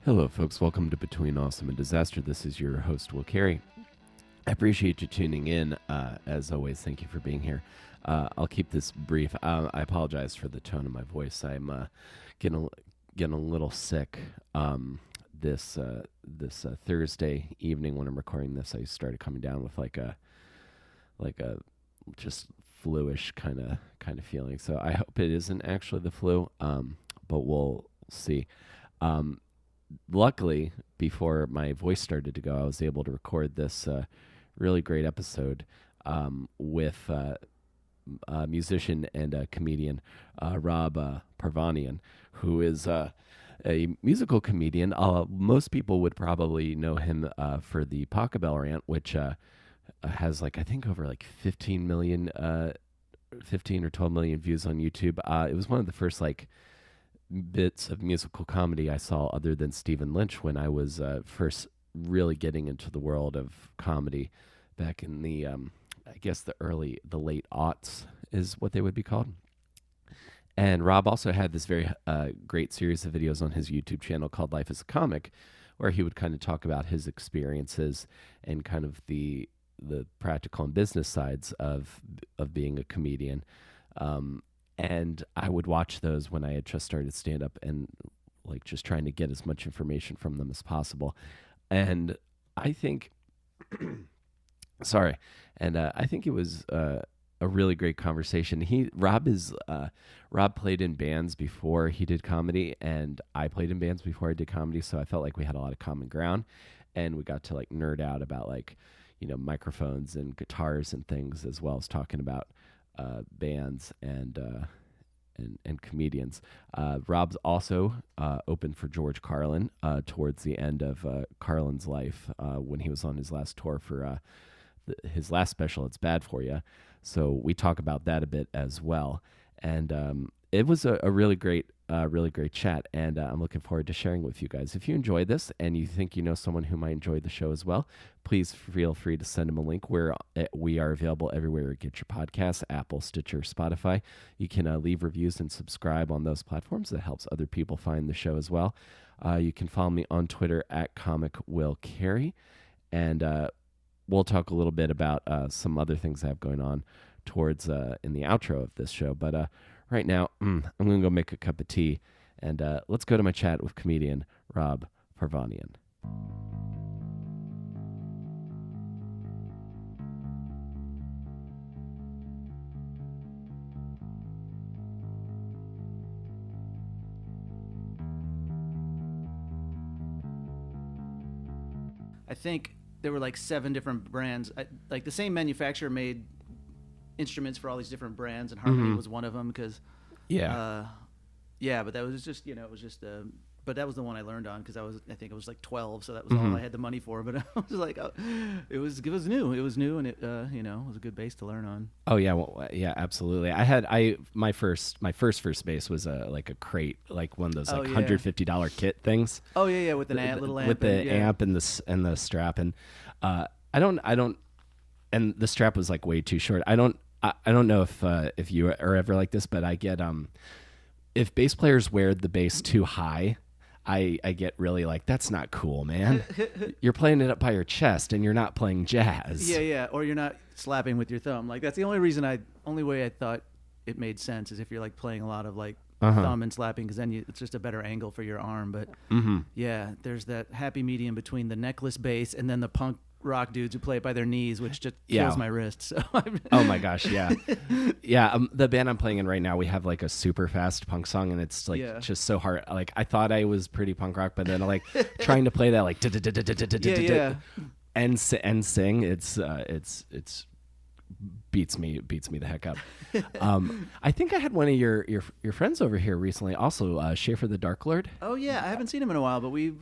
Hello, folks. Welcome to Between Awesome and Disaster. This is your host, Will Carey. I appreciate you tuning in. As always, thank you for being here. I'll keep this brief. I apologize for the tone of my voice. I'm getting a little sick. This Thursday evening when I'm recording this, I started coming down with like a just flu-ish kind of feeling. So I hope it isn't actually the flu. But we'll see. Luckily, before my voice started to go, I was able to record this really great episode with a musician and a comedian, Rob Paravonian, who is a musical comedian. Most people would probably know him for the Pachelbel Rant, which has I think over 15 or 12 million views on YouTube. It was one of the first bits of musical comedy I saw other than Stephen Lynch when I was first really getting into the world of comedy back in the the late aughts is what they would be called. And Rob also had this very great series of videos on his YouTube channel called Life as a Comic, where he would kind of talk about his experiences and kind of the practical and business sides of being a comedian. And I would watch those when I had just started stand-up and just trying to get as much information from them as possible. And I think, I think it was a really great conversation. Rob played in bands before he did comedy, and I played in bands before I did comedy, so I felt like we had a lot of common ground, and we got to nerd out about microphones and guitars and things, as well as talking about bands and comedians. Rob's also opened for George Carlin towards the end of Carlin's life when he was on his last tour for his last special, It's Bad For You. So we talk about that a bit as well. And it was a really great chat, and I'm looking forward to sharing with you guys. If you enjoyed this and you think you know someone who might enjoy the show as well, please feel free to send them a link. We are available everywhere you get your podcasts, Apple, Stitcher, Spotify. You can leave reviews and subscribe on those platforms. That helps other people find the show as well. You can follow me on Twitter at Comic Will Carey, and we'll talk a little bit about some other things I have going on towards in the outro of this show. But right now, I'm going to go make a cup of tea, and let's go to my chat with comedian Rob Paravonian. I think there were 7 different brands. The same manufacturer made instruments for all these different brands, and Harmony was one of them. Because but that was just but that was the one I learned on because I think it was 12, so that was all I had the money for. But I was it was new, and it was a good bass to learn on. Oh yeah, well, yeah, absolutely. My first bass was a crate, one of those $150 kit things. Oh yeah, with an little amp, with the amp and the strap, and I don't, and the strap was way too short. I don't know if you are ever like this, but I get if bass players wear the bass too high, I get really that's not cool, man. You're playing it up by your chest and you're not playing jazz. Yeah, or you're not slapping with your thumb. That's the only way I thought it made sense is if you're playing a lot of thumb and slapping, because then it's just a better angle for your arm. But yeah, there's that happy medium between the necklace bass and then the punk rock dudes who play it by their knees, which just kills my wrist. So oh my gosh, yeah. The band I'm playing in right now, we have a super fast punk song, and it's just so hard. I thought I was pretty punk rock, but then trying to play that and sing, it's beats me the heck up. I think I had one of your friends over here recently, also Schaefer the Dark Lord. Oh yeah, I haven't seen him in a while, but we've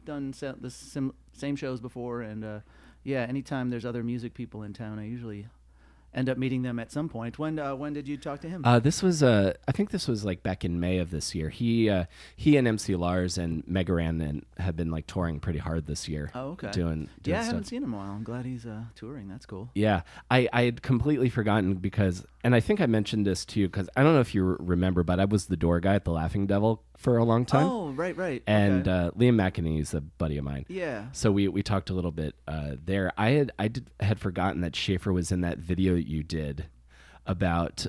done the same shows before, and anytime there's other music people in town, I usually end up meeting them at some point. When did you talk to him? This was I think this was like back in May of this year. He and MC Lars and Megaran have been like touring pretty hard this year. Oh, okay. Doing I stuff. haven't seen him in a while. I'm glad he's touring. That's cool. Yeah, I had completely forgotten because, and I think I mentioned this to you because I don't know if you remember, but I was the door guy at the Laughing Devil for a long time. Oh, right. And okay. Liam McEnany is a buddy of mine. Yeah. So we talked a little bit there. I had forgotten that Schaefer was in that video that you did about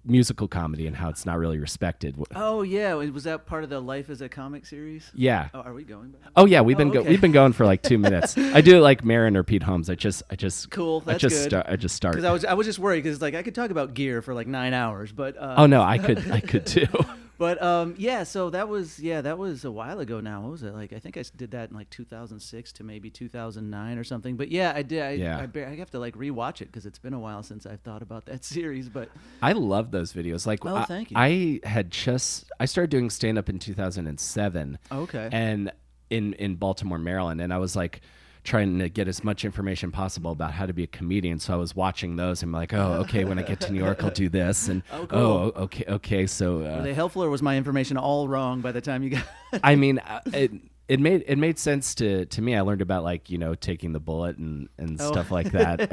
musical comedy and how it's not really respected. Oh yeah, was that part of the Life as a Comic series? Yeah. Oh, are we going? Oh yeah, we've been okay. we've been going for like 2 minutes. I do it like Marin or Pete Holmes. I just cool. That's good. I just start because I was just worried because like I could talk about gear for like 9 hours, but oh no, I could too. But yeah, so that was a while ago now. What was it like? I think I did that in like 2006 to maybe 2009 or something. But yeah, I did. I have to like rewatch it because it's been a while since I've thought about that series. But I love those videos. Like, thank you. I started doing stand up in 2007. Okay. And in Baltimore, Maryland, and I was like trying to get as much information possible about how to be a comedian. So I was watching those and I'm like, oh, okay, when I get to New York, I'll do this. And cool. Okay. So were they helpful or was my information all wrong by the time you got? I mean, it made sense to me. I learned about like, taking the bullet and stuff like that.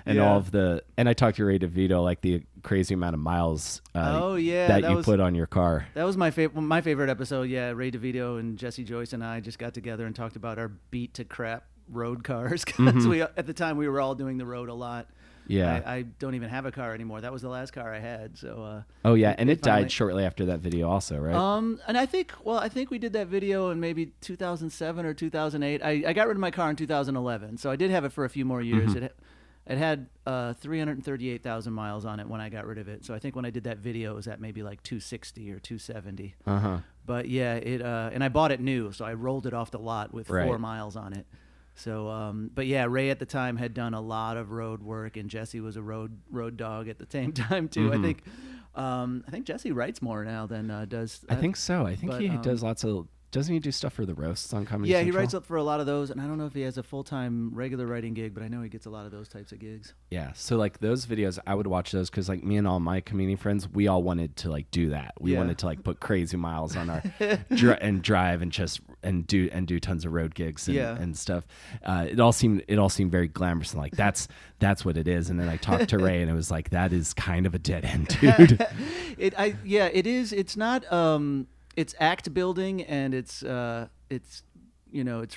And all of and I talked to Ray DeVito, like the crazy amount of miles that you put on your car. That was my favorite episode. Yeah, Ray DeVito and Jesse Joyce and I just got together and talked about our beat to crap road cars because at the time we were all doing the road a lot. Yeah, I don't even have a car anymore. That was the last car I had. So. Oh yeah, and it died shortly after that video, also, right? And I think we did that video in maybe 2007 or 2008. I got rid of my car in 2011, so I did have it for a few more years. It had 338,000 miles on it when I got rid of it. So I think when I did that video, it was at maybe like 260 or 270. But yeah, and I bought it new, so I rolled it off the lot with 4 miles on it. So, but yeah, Ray at the time had done a lot of road work, and Jesse was a road dog at the same time too. I think Jesse writes more now than does. I think so. I think he does lots of. Doesn't he do stuff for the roasts on Comedy Central? Yeah, he writes up for a lot of those, and I don't know if he has a full-time regular writing gig, but I know he gets a lot of those types of gigs. Yeah, so like those videos, I would watch those because like me and all my comedian friends, we all wanted to like do that. We wanted to like put crazy miles on our and drive and just and do tons of road gigs and stuff. It all seemed very glamorous and like that's what it is. And then I talked to Ray, and it was like that is kind of a dead end, dude. It is. It's not. It's act building, and it's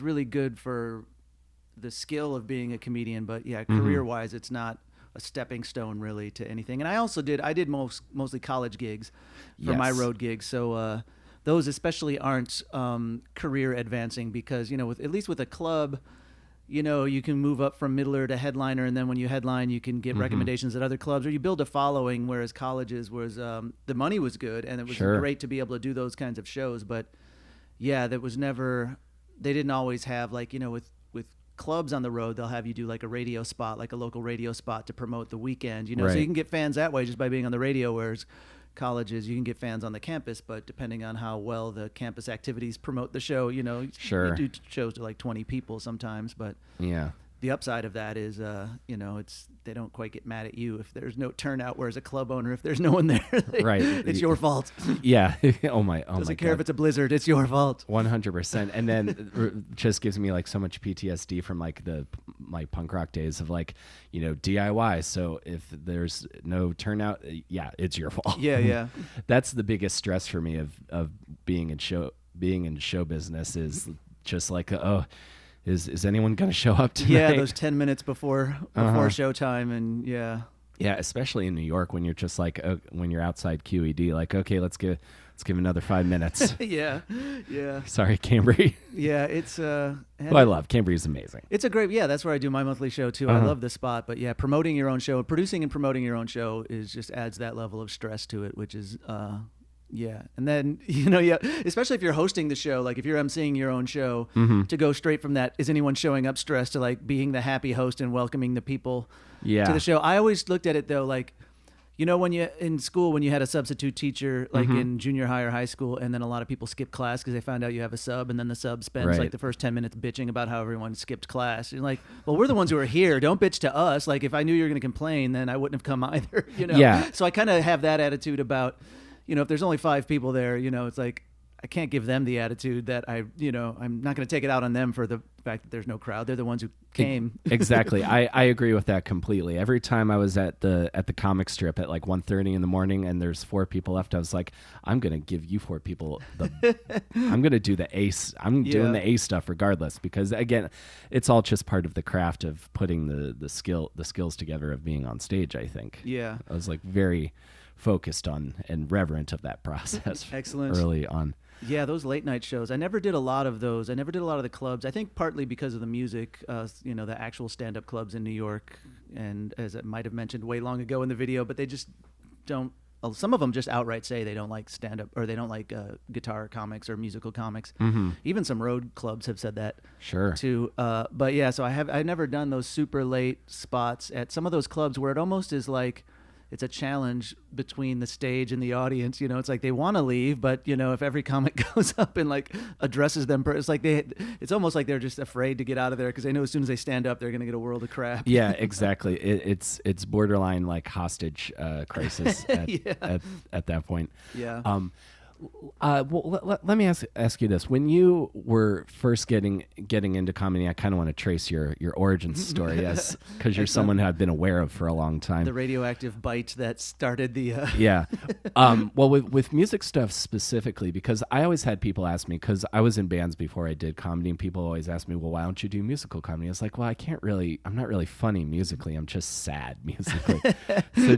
really good for the skill of being a comedian. But yeah, career wise, it's not a stepping stone really to anything. And I did mostly college gigs for my road gigs. So those especially aren't career advancing because at least with a club, you can move up from middler to headliner, and then when you headline, you can get recommendations at other clubs, or you build a following. Whereas colleges was the money was good, and it was great to be able to do those kinds of shows. But yeah, that was never. They didn't always have like with clubs on the road, they'll have you do like a radio spot, like a local radio spot to promote the weekend. So you can get fans that way just by being on the radio. Whereas colleges, you can get fans on the campus, but depending on how well the campus activities promote the show, you do shows to like 20 people sometimes. But the upside of that is, they don't quite get mad at you if there's no turnout. Whereas a club owner, if there's no one there, it's your fault. Yeah. Oh my God. Doesn't care if it's a blizzard. It's your fault. 100%. And then just gives me like so much PTSD from like my punk rock days of like, DIY. So if there's no turnout, it's your fault. Yeah. That's the biggest stress for me of being in show business is just like, is anyone going to show up tonight? Yeah, those 10 minutes before showtime, and yeah, especially in New York when you're just like when you're outside QED, like okay, let's give another 5 minutes. yeah. Sorry, Cambry. Yeah, it's I love Cambry is amazing. It's a great that's where I do my monthly show too. I love the spot, but yeah, promoting your own show, producing and promoting your own show is just adds that level of stress to it, which is. Yeah. And then, especially if you're hosting the show, like if you're emceeing your own show, to go straight from that, is anyone showing up stressed, to like being the happy host and welcoming the people to the show. I always looked at it though, like, You know, when you in school, when you had a substitute teacher, like in junior high or high school, and then a lot of people skip class because they found out you have a sub, and then the sub spends like the first 10 minutes bitching about how everyone skipped class. You're like, well, we're the ones who are here. Don't bitch to us. Like, if I knew you were going to complain, then I wouldn't have come either. You know? Yeah. So I kind of have that attitude about, you know, if there's only 5 people there, you know, it's like, I can't give them the attitude that I'm not going to take it out on them for the fact that there's no crowd. They're the ones who came. Exactly. I agree with that completely. Every time I was at the comic strip at like 1:30 in the morning and there's 4 people left, I was like, I'm going to give you 4 people I'm going to do the ace. I'm doing the ace stuff regardless, because again, it's all just part of the craft of putting the skills together of being on stage, I think. Yeah. I was like very focused on and reverent of that process. Excellent. Early on. Yeah, those late night shows. I never did a lot of those. I never did a lot of the clubs. I think partly because of the music, you know, the actual stand-up clubs in New York, and as I might have mentioned way long ago in the video, but they just don't. Some of them just outright say they don't like stand-up, or they don't like guitar comics or musical comics. Even some road clubs have said that. Sure. Too. But yeah, so I've never done those super late spots at some of those clubs where it almost is like it's a challenge between the stage and the audience. You know, it's like they want to leave, but you know, if every comic goes up and like addresses them, it's like it's almost like they're just afraid to get out of there because they know as soon as they stand up, they're going to get a world of crap. Yeah, exactly. It's borderline like hostage crisis at that point. Yeah. Well, let me ask you this: when you were first getting into comedy, I kind of want to trace your origin story, yes, because you're someone who I've been aware of for a long time. The radioactive bite that started the. Yeah. Well, with music stuff specifically, because I always had people ask me, because I was in bands before I did comedy, and people always ask me, well, why don't you do musical comedy? I was like, well, I'm not really funny musically. I'm just sad musically. So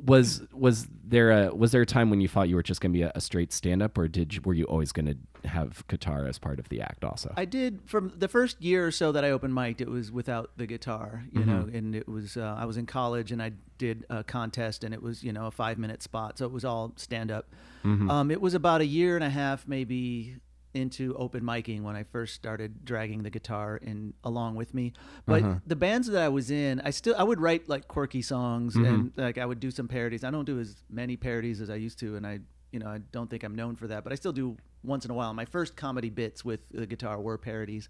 was there a time when you thought you were just going to be a straight stand-up, or were you always going to have guitar as part of the act also? I did. From the first year or so that I open mic'd, it was without the guitar, you know, and it was I was in college and I did a contest, and it was, you know, a 5-minute spot, so it was all stand-up. It was about a year and a half maybe into open micing when I first started dragging the guitar in along with me. But the bands that I was in, I would write like quirky songs, and like I would do some parodies. I don't do as many parodies as I used to, and I don't think I'm known for that, but I still do once in a while. My first comedy bits with the guitar were parodies.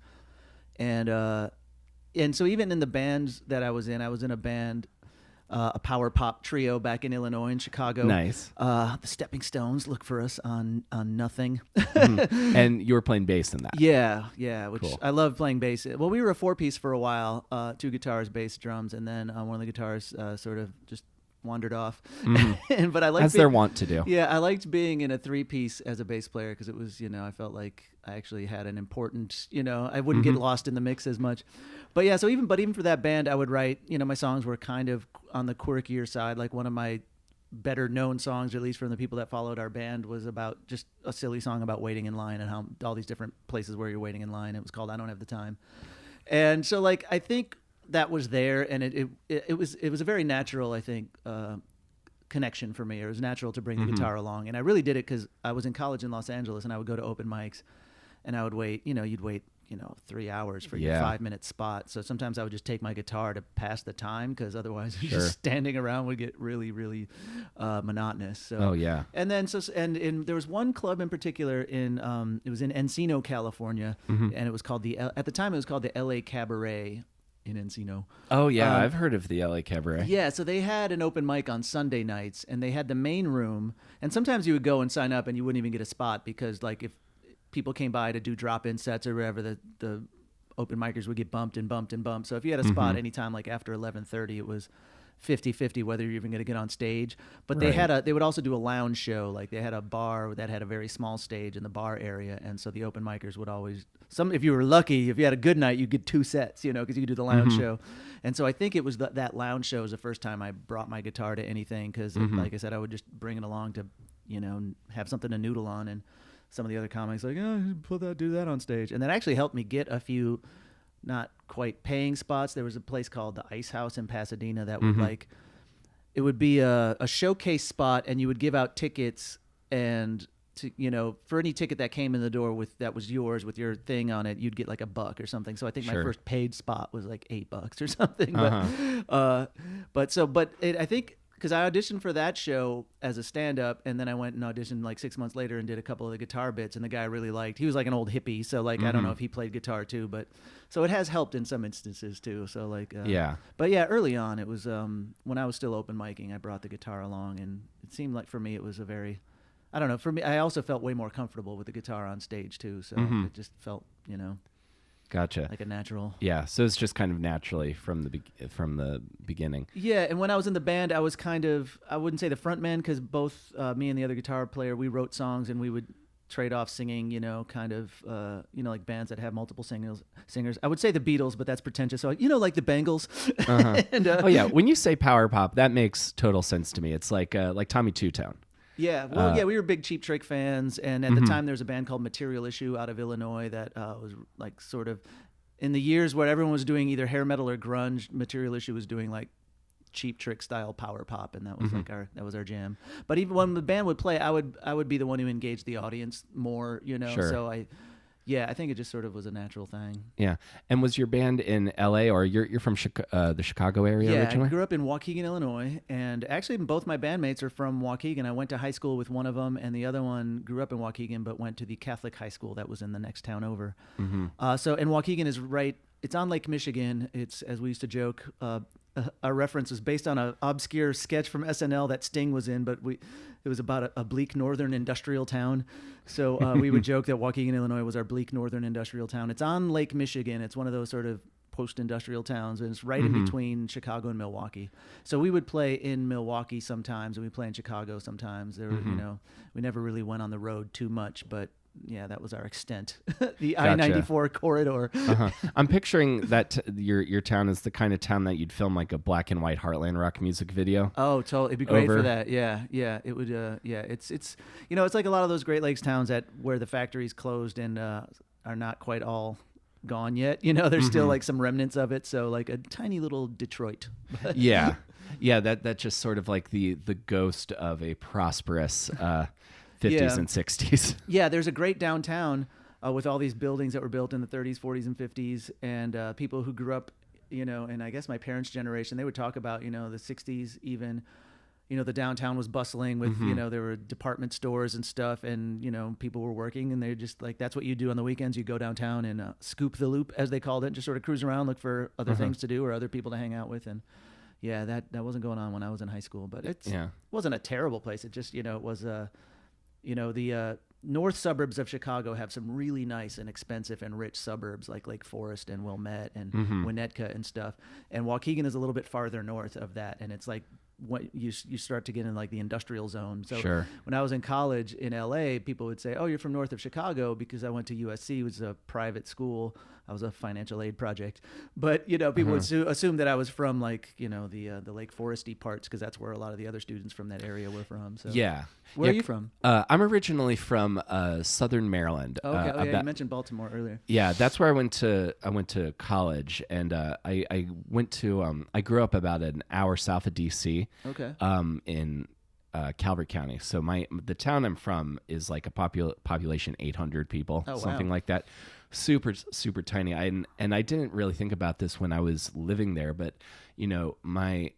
And so even in the bands that I was in a band, a power pop trio back in Illinois, in Chicago. Nice. The Stepping Stones, look for us on Nothing. And you were playing bass in that. Yeah, which cool. I love playing bass. Well, we were a 4-piece for a while, 2 guitars, bass, drums, and then one of the guitars sort of just wandered off. But I liked, as they're wont to do. Yeah, I liked being in a 3-piece as a bass player because it was, you know, I felt like I actually had an important, you know, I wouldn't get lost in the mix as much. But yeah, so even for that band, I would write, you know, my songs were kind of on the quirkier side. Like one of my better known songs, or at least from the people that followed our band, was about just a silly song about waiting in line and how all these different places where you're waiting in line. It was called I Don't Have the Time. And so like I think that was there, and it was a very natural, I think, connection for me. It was natural to bring the guitar along, and I really did it because I was in college in Los Angeles, and I would go to open mics, and I would wait. You know, you'd wait, 3 hours for your 5-minute spot. So sometimes I would just take my guitar to pass the time, because otherwise just standing around would get really, really monotonous. So, and then and there was one club in particular it was in Encino, California, and it was called at the time it was called the LA Cabaret in Encino. Oh yeah, I've heard of the LA Cabaret. Yeah, so they had an open mic on Sunday nights, and they had the main room, and sometimes you would go and sign up and you wouldn't even get a spot, because like if people came by to do drop-in sets or whatever, the open micers would get bumped and bumped and bumped. So if you had a spot anytime like after 11:30, it was 50-50 whether you're even going to get on stage. But they would also do a lounge show. Like they had a bar that had a very small stage in the bar area, and so the open micers would always, if you were lucky, if you had a good night, you'd get 2 sets, because you could do the lounge show. And so I think it was that lounge show was the first time I brought my guitar to anything, because like I said, I would just bring it along to have something to noodle on. And some of the other comics like, do that on stage. And that actually helped me get a few not quite paying spots. There was a place called the Ice House in Pasadena that would it would be a showcase spot, and you would give out tickets, and for any ticket that came in the door that was yours with your thing on it, you'd get like $1 or something. So I think my first paid spot was like $8 or something. I think because I auditioned for that show as a stand-up, and then I went and auditioned like 6 months later and did a couple of the guitar bits, and the guy I really liked. He was like an old hippie, so like I don't know if he played guitar too, but so it has helped in some instances too. So like but yeah, early on it was when I was still open micing, I brought the guitar along, and it seemed like for me it was a very, I don't know, for me I also felt way more comfortable with the guitar on stage too, so it just felt, you know, Gotcha. like a natural. Yeah, so it's just kind of naturally from the beginning. Yeah, and when I was in the band, I was kind of, I wouldn't say the front man, because both me and the other guitar player, we wrote songs and we would trade off singing, you know, kind of, you know, like bands that have multiple singers. I would say the Beatles, but that's pretentious. So, you know, like the Bangles. And, oh yeah, when you say power pop, that makes total sense to me. It's like Tommy Two Tone. Yeah, well, yeah, we were big Cheap Trick fans, and at the time there was a band called Material Issue out of Illinois that was like sort of in the years where everyone was doing either hair metal or grunge. Material Issue was doing like Cheap Trick style power pop, and that was like our jam. But even when the band would play, I would be the one who engaged the audience more, you know. Sure. So I think it just sort of was a natural thing. Yeah. And was your band in L.A. or you're from the Chicago area originally? I grew up in Waukegan, Illinois, and actually both my bandmates are from Waukegan. I went to high school with one of them, and the other one grew up in Waukegan but went to the Catholic high school that was in the next town over. And Waukegan is right, it's on Lake Michigan. It's, as we used to joke, our reference was based on an obscure sketch from SNL that Sting was in, but it was about a bleak northern industrial town. So we would joke that Waukegan, Illinois was our bleak northern industrial town. It's on Lake Michigan. It's one of those sort of post-industrial towns, and it's right in between Chicago and Milwaukee. So we would play in Milwaukee sometimes, and we play in Chicago sometimes. There, you know, we never really went on the road too much, but yeah, that was our extent. The I-94 corridor. I'm picturing that your town is the kind of town that you'd film like a black and white Heartland rock music video. Oh, totally. It'd be great for that. Yeah. It would. Yeah. It's you know, it's like a lot of those Great Lakes towns where the factories closed and are not quite all gone yet. You know, there's still like some remnants of it. So like a tiny little Detroit. Yeah. That just sort of like the ghost of a prosperous 50s and 60s. Yeah, there's a great downtown with all these buildings that were built in the 30s, 40s, and 50s, and people who grew up, you know, and I guess my parents' generation, they would talk about, you know, the 60s even, you know, the downtown was bustling with, you know, there were department stores and stuff, and, you know, people were working, and they're just like, that's what you do on the weekends. You go downtown and scoop the loop, as they called it, and just sort of cruise around, look for other things to do or other people to hang out with, and yeah, that wasn't going on when I was in high school, but it wasn't a terrible place. It just, you know, it was you know, the north suburbs of Chicago have some really nice and expensive and rich suburbs like Lake Forest and Wilmette and Winnetka and stuff. And Waukegan is a little bit farther north of that, and it's like what you start to get in like the industrial zone. So when I was in college in LA, people would say, "Oh, you're from north of Chicago," because I went to USC, which is a private school. I was a financial aid project, but you know, people would assume that I was from like, you know, the Lake Foresty parts, because that's where a lot of the other students from that area were from. So where are you from? I'm originally from Southern Maryland. Okay, you mentioned Baltimore earlier. Yeah, that's where I went to college, and I went to I grew up about an hour south of DC. Okay. In Calvert County. So the town I'm from is like a population 800 people, something like that. Super, super tiny. And I didn't really think about this when I was living there, but you know, my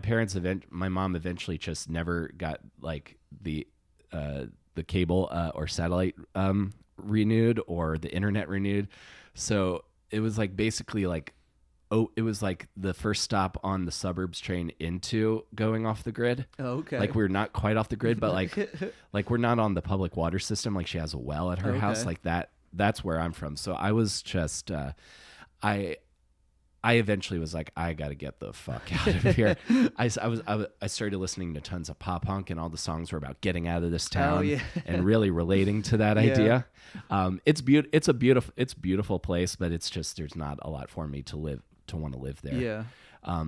parents my mom eventually just never got like the cable or satellite renewed or the internet renewed. So it was like basically like, it was like the first stop on the suburbs train into going off the grid. Oh, okay. Like we're not quite off the grid, but like we're not on the public water system. Like she has a well at her house, like that. That's where I'm from. So I was just, I eventually was like, I got to get the fuck out of here. I started listening to tons of pop punk, and all the songs were about getting out of this town and really relating to that idea. It's a beautiful place, but it's just, there's not a lot for me to want to live there. Yeah.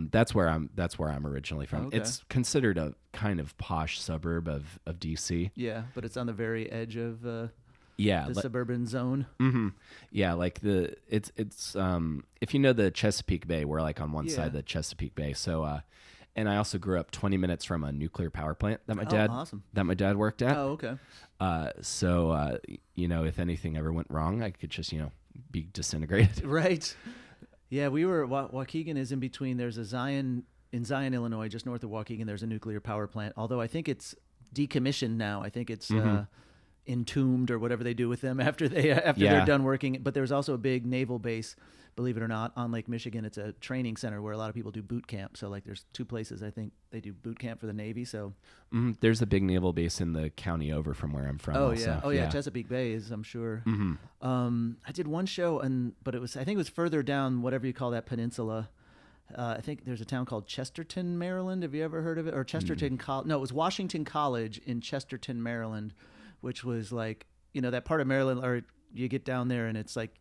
That's where I'm originally from. Okay. It's considered a kind of posh suburb of DC. Yeah, but it's on the very edge of the suburban zone. Yeah, like it's if you know the Chesapeake Bay, we're like on one side of the Chesapeake Bay. So and I also grew up 20 minutes from a nuclear power plant that my dad worked at. Oh, okay. So you know, if anything ever went wrong, I could just, you know, be disintegrated. Right. Yeah, we were Waukegan is in between. There's a Zion in Zion, Illinois, just north of Waukegan, there's a nuclear power plant. Although I think it's decommissioned now. I think it's entombed or whatever they do with them after they're done working. But there's also a big naval base, believe it or not, on Lake Michigan. It's a training center where a lot of people do boot camp. So like there's 2 places I think they do boot camp for the Navy. So there's a big naval base in the county over from where I'm from. Yeah, Chesapeake Bay is, I'm sure. I did one show, but I think it was further down, whatever you call that peninsula. I think there's a town called Chesterton, Maryland. Have you ever heard of it? Or Chesterton College? No, it was Washington College in Chesterton, Maryland, which was like, that part of Maryland, or you get down there and it's like,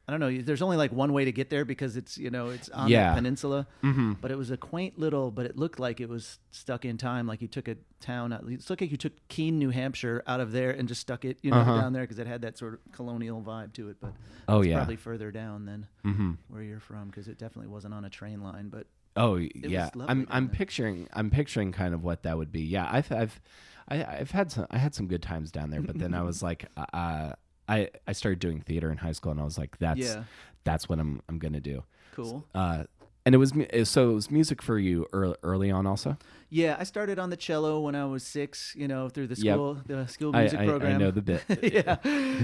I don't know, there's only like one way to get there because it's, it's on the peninsula. But it was a quaint little, but it looked like it was stuck in time. Like you took a town, it looked like you took Keene, New Hampshire out of there and just stuck it, down there because it had that sort of colonial vibe to it. But it's probably further down than where you're from because it definitely wasn't on a train line. But I'm picturing kind of what that would be. Yeah, I had some good times down there, but then I was like, I started doing theater in high school, and I was like, that's what I'm gonna do. Cool. And it was music for you early on also. Yeah, I started on the cello when I was 6. Through the school music program. I know the bit. Yeah.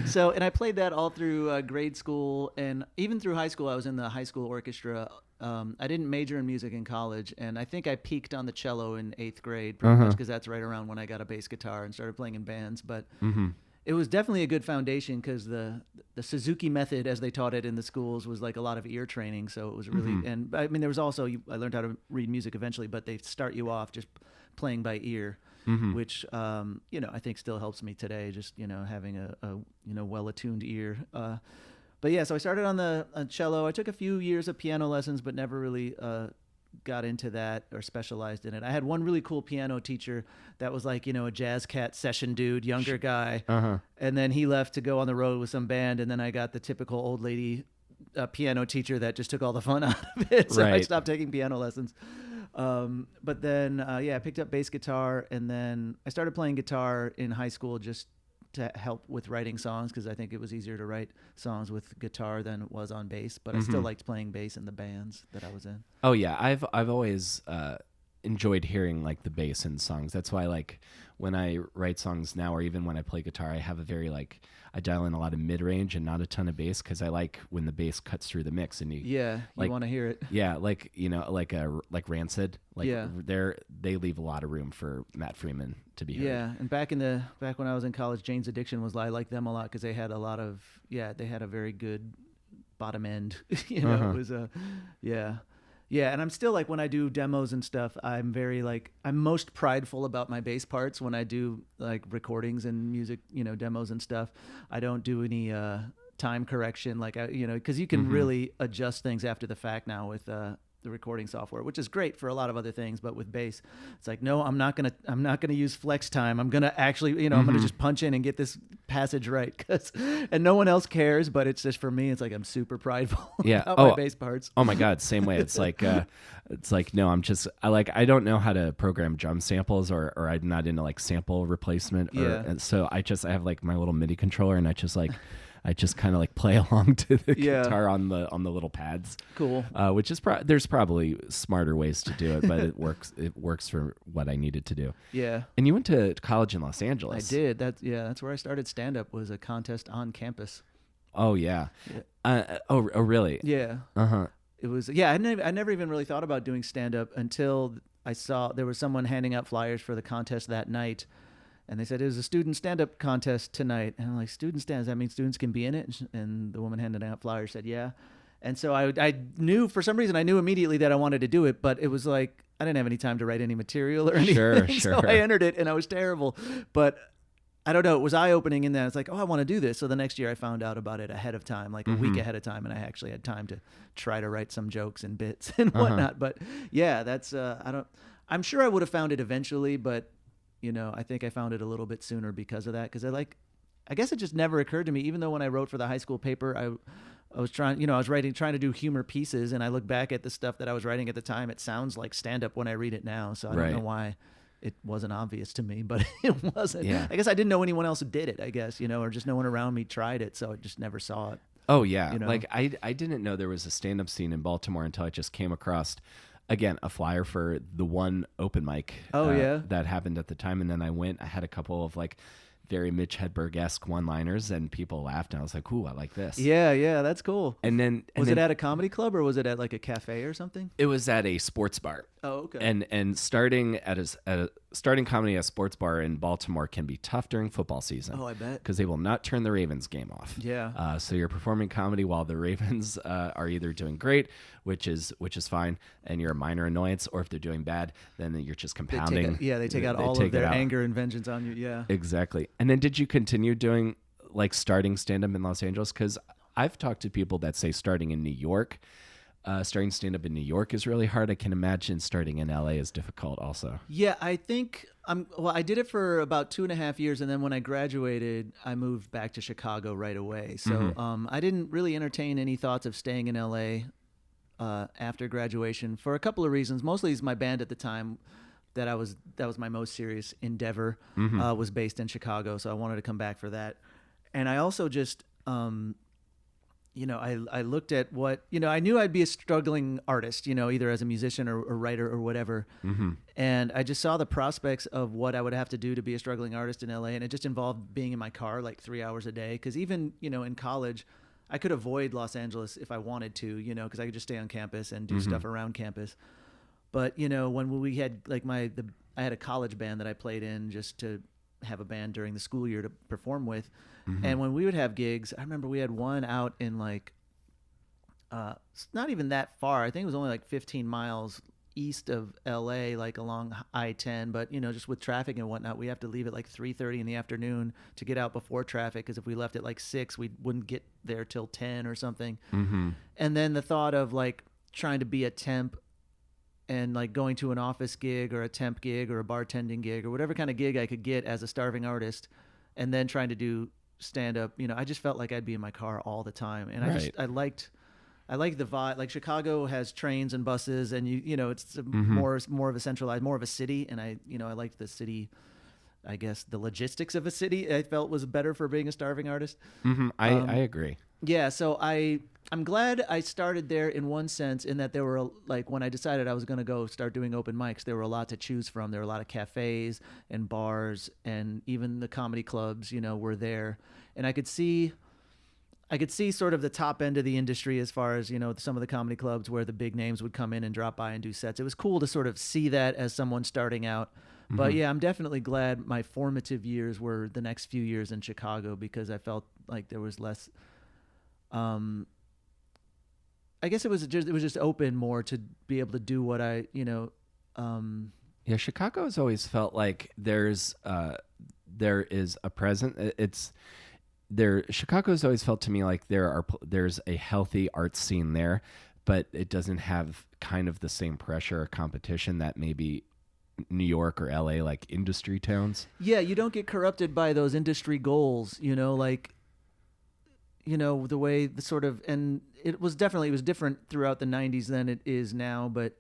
So, and I played that all through grade school, and even through high school. I was in the high school orchestra. I didn't major in music in college, and I think I peaked on the cello in 8th grade, pretty much because that's right around when I got a bass guitar and started playing in bands. But it was definitely a good foundation because the Suzuki method, as they taught it in the schools, was like a lot of ear training. So it was really, and I mean, there was also, I learned how to read music eventually, but they start you off just playing by ear, which, I think still helps me today, just, having a well-attuned ear. But yeah, so I started on the cello. I took a few years of piano lessons, but never really got into that or specialized in it. I had one really cool piano teacher that was like, a jazz cat session dude, younger guy. And then he left to go on the road with some band. And then I got the typical old lady piano teacher that just took all the fun out of it. So I stopped taking piano lessons. But then, I picked up bass guitar, and then I started playing guitar in high school just to help with writing songs because I think it was easier to write songs with guitar than it was on bass. But I still liked playing bass in the bands that I was in. Oh yeah, I've always enjoyed hearing like the bass in songs. That's why like when I write songs now, or even when I play guitar, I have a very I dial in a lot of mid range and not a ton of bass because I like when the bass cuts through the mix and you want to hear it. Yeah, like like Rancid, they leave a lot of room for Matt Freeman to be heard. Yeah, and back when I was in college, Jane's Addiction I liked them a lot because they had they had a very good bottom end. It was Yeah, and I'm still like when I do demos and stuff, I'm very I'm most prideful about my bass parts when I do like recordings and music, demos and stuff. I don't do any time correction because you can really adjust things after the fact now with the recording software, which is great for a lot of other things, but with bass, it's like, no, I'm not gonna use flex time. I'm gonna actually, I'm gonna just punch in and get this passage right, and no one else cares. But it's just for me, it's like I'm super prideful about my bass parts. Oh my god, same way. It's like, no, I don't know how to program drum samples, or I'm not into like sample replacement, and so I have like my little MIDI controller, and I just kind of like play along to the guitar on the little pads. Cool. Which is there's probably smarter ways to do it, but it works. It works for what I needed to do. Yeah. And you went to college in Los Angeles. I did. That's where I started stand up. Was a contest on campus. Oh yeah. Oh really? Yeah. It was. Yeah. I never even really thought about doing stand up until I saw there was someone handing out flyers for the contest that night. And they said, it was a student stand-up contest tonight. And I'm like, student stand? Does that mean students can be in it? And the woman handing out flyers said, yeah. And so I knew, for some reason, I knew immediately that I wanted to do it. But it was like, I didn't have any time to write any material or anything. Sure. So I entered it, and I was terrible. But I don't know. It was eye-opening in that. It's like, oh, I want to do this. So the next year I found out about it ahead of time, like a week ahead of time. And I actually had time to try to write some jokes and bits and whatnot. But yeah, that's, I'm sure I would have found it eventually, but I think I found it a little bit sooner because of that. Because I guess it just never occurred to me. Even though when I wrote for the high school paper, I was trying to do humor pieces, and I look back at the stuff that I was writing at the time. It sounds like stand up when I read it now. So I don't know why it wasn't obvious to me, but it wasn't. Yeah. I guess I didn't know anyone else did it. I guess or just no one around me tried it, so I just never saw it. Oh yeah, like I didn't know there was a stand up scene in Baltimore until I just came across again, a flyer for the one open mic Oh yeah. that happened at the time. And then I went, I had a couple of like very Mitch Hedberg-esque one-liners, and people laughed, and I was like, ooh, I like this. Yeah, yeah, that's cool. And then was it at a comedy club or was it at like a cafe or something? It was at a sports bar. Oh, okay. And starting at starting comedy at a sports bar in Baltimore can be tough during football season. Oh, I bet. Because they will not turn the Ravens game off. Yeah. So you're performing comedy while the Ravens are either doing great, which is fine, and you're a minor annoyance, or if they're doing bad, then you're just compounding. They take out all of their anger and vengeance on you. Yeah. Exactly. And then did you continue doing like starting stand-up in Los Angeles? Because I've talked to people that say starting in New York. Starting stand-up in New York is really hard. I can imagine starting in LA is difficult also. Yeah, I think I did it for about 2.5 years, and then when I graduated, I moved back to Chicago right away. So I didn't really entertain any thoughts of staying in LA after graduation for a couple of reasons. Mostly is my band at the time that was my most serious endeavor was based in Chicago, so I wanted to come back for that. And I also just I looked at what, I knew I'd be a struggling artist, either as a musician or writer or whatever. Mm-hmm. And I just saw the prospects of what I would have to do to be a struggling artist in LA. And it just involved being in my car like 3 hours a day. Cause even, in college, I could avoid Los Angeles if I wanted to, cause I could just stay on campus and do stuff around campus. But, when we had like I had a college band that I played in just to have a band during the school year to perform with. And when we would have gigs, I remember we had one out in like, not even that far. I think it was only like 15 miles east of LA, like along I-10, but just with traffic and whatnot, we have to leave at like 3:30 in the afternoon to get out before traffic. Cause if we left at like 6, we wouldn't get there till 10 or something. Mm-hmm. And then the thought of like trying to be a temp and like going to an office gig or a temp gig or a bartending gig or whatever kind of gig I could get as a starving artist, and then trying to do stand up, I just felt like I'd be in my car all the time. And I liked the vibe. Like Chicago has trains and buses, and it's more of a centralized, more of a city. And I liked the city. I guess the logistics of a city I felt was better for being a starving artist. Mm-hmm. I agree. Yeah, so I'm glad I started there in one sense, in that there were, like, when I decided I was going to go start doing open mics, there were a lot to choose from. There were a lot of cafes and bars, and even the comedy clubs, were there. And I could see sort of the top end of the industry as far as, some of the comedy clubs where the big names would come in and drop by and do sets. It was cool to sort of see that as someone starting out. But yeah, I'm definitely glad my formative years were the next few years in Chicago, because I felt like there was less... I guess it was just open more to be able to do what I, Yeah, Chicago has always felt like there is a present. Chicago's always felt to me like there's a healthy art scene there, but it doesn't have kind of the same pressure or competition that maybe New York or LA, like industry towns. Yeah, you don't get corrupted by those industry goals, like, the way the sort of, and it was different throughout the 90s than it is now. But,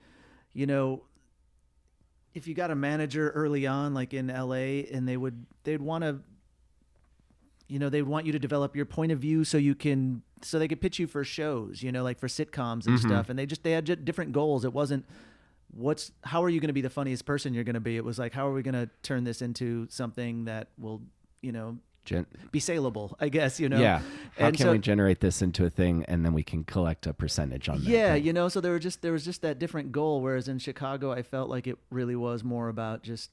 if you got a manager early on, like in LA, and they'd want to, they'd want you to develop your point of view so they could pitch you for shows, like for sitcoms and stuff. And they had different goals. It wasn't, how are you going to be the funniest person you're going to be? It was like, how are we going to turn this into something that will, be saleable, I guess, Yeah. How can we generate this into a thing, and then we can collect a percentage on that? Yeah, so there was just that different goal. Whereas in Chicago, I felt like it really was more about just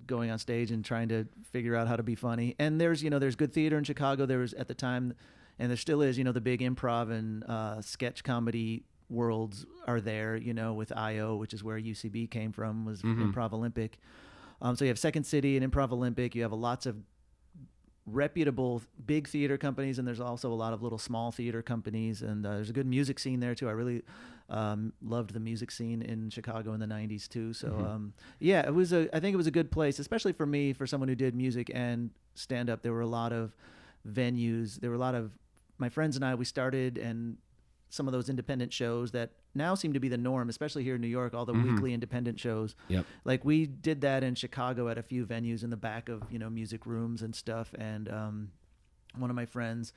going on stage and trying to figure out how to be funny. And there's good theater in Chicago. There was at the time, and there still is, the big improv and sketch comedy worlds are there, with IO, which is where UCB came from, was Improv Olympic. So you have Second City and Improv Olympic. You have lots of reputable big theater companies, and there's also a lot of little small theater companies, and there's a good music scene there too. I really loved the music scene in Chicago in the 90s too. So yeah, I think it was a good place, especially for me, for someone who did music and stand up. There were a lot of venues. There were a lot of my friends and I, we started, and some of those independent shows that now seem to be the norm, especially here in New York, all the weekly independent shows. Yep. Like we did that in Chicago at a few venues in the back of, music rooms and stuff. And one of my friends,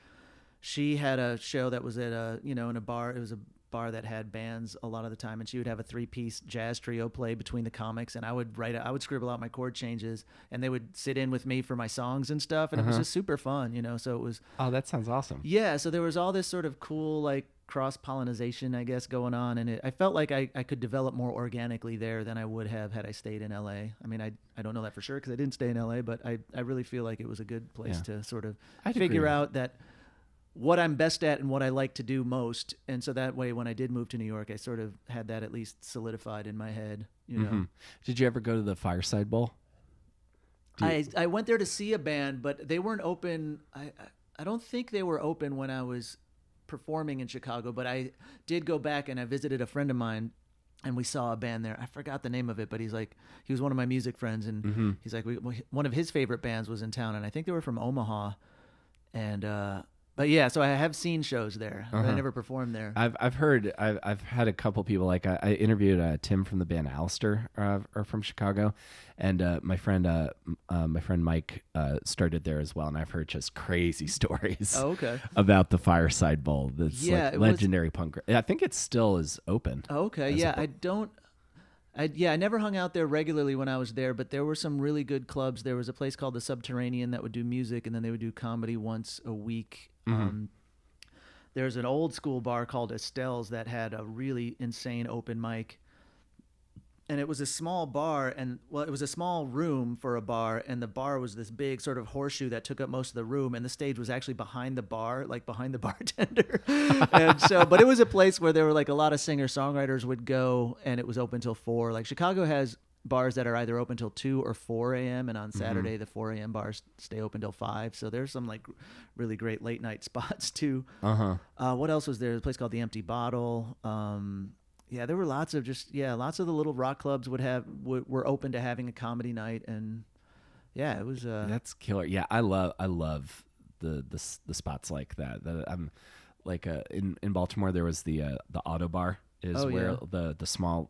she had a show that was at in a bar. It was bar that had bands a lot of the time, and she would have a 3-piece jazz trio play between the comics, and I would scribble out my chord changes, and they would sit in with me for my songs and stuff, and it was just super fun, so it was. Oh, that sounds awesome. Yeah, so there was all this sort of cool like cross-pollination, I guess, going on, and I felt like I could develop more organically there than I would have had I stayed in LA. I mean, I don't know that for sure because I didn't stay in LA, but I really feel like it was a good place to sort of figure out that what I'm best at and what I like to do most. And so that way, when I did move to New York, I sort of had that at least solidified in my head, Did you ever go to the Fireside Bowl? I went there to see a band, but they weren't open. I don't think they were open when I was performing in Chicago, but I did go back and I visited a friend of mine and we saw a band there. I forgot the name of it, but he was one of my music friends, and he's like, one of his favorite bands was in town, and I think they were from Omaha. And but yeah, so I have seen shows there. But I never performed there. I've heard. I've had a couple people, like I interviewed Tim from the band Alistair, are from Chicago, and my friend Mike started there as well, and I've heard just crazy stories. Oh, okay. About the Fireside Bowl. That's like legendary punk. I think it still is open. Oh, okay. Yeah, I never hung out there regularly when I was there, but there were some really good clubs. There was a place called the Subterranean that would do music, and then they would do comedy once a week. There's an old school bar called Estelle's that had a really insane open mic. And it was a small bar, and it was a small room for a bar, and the bar was this big sort of horseshoe that took up most of the room, and the stage was actually behind the bar, like behind the bartender. And so, but it was a place where there were like a lot of singer-songwriters would go, and it was open till 4. Like Chicago has bars that are either open till 2 or 4 a.m. and on Saturday the 4 a.m. bars stay open till 5. So there's some like really great late night spots too. What else was there? There's a place called the Empty Bottle. Yeah, there were lots of the little rock clubs were open to having a comedy night, and yeah, it was. That's killer. Yeah, I love the spots like that. I'm like in Baltimore there was the Auto Bar where the small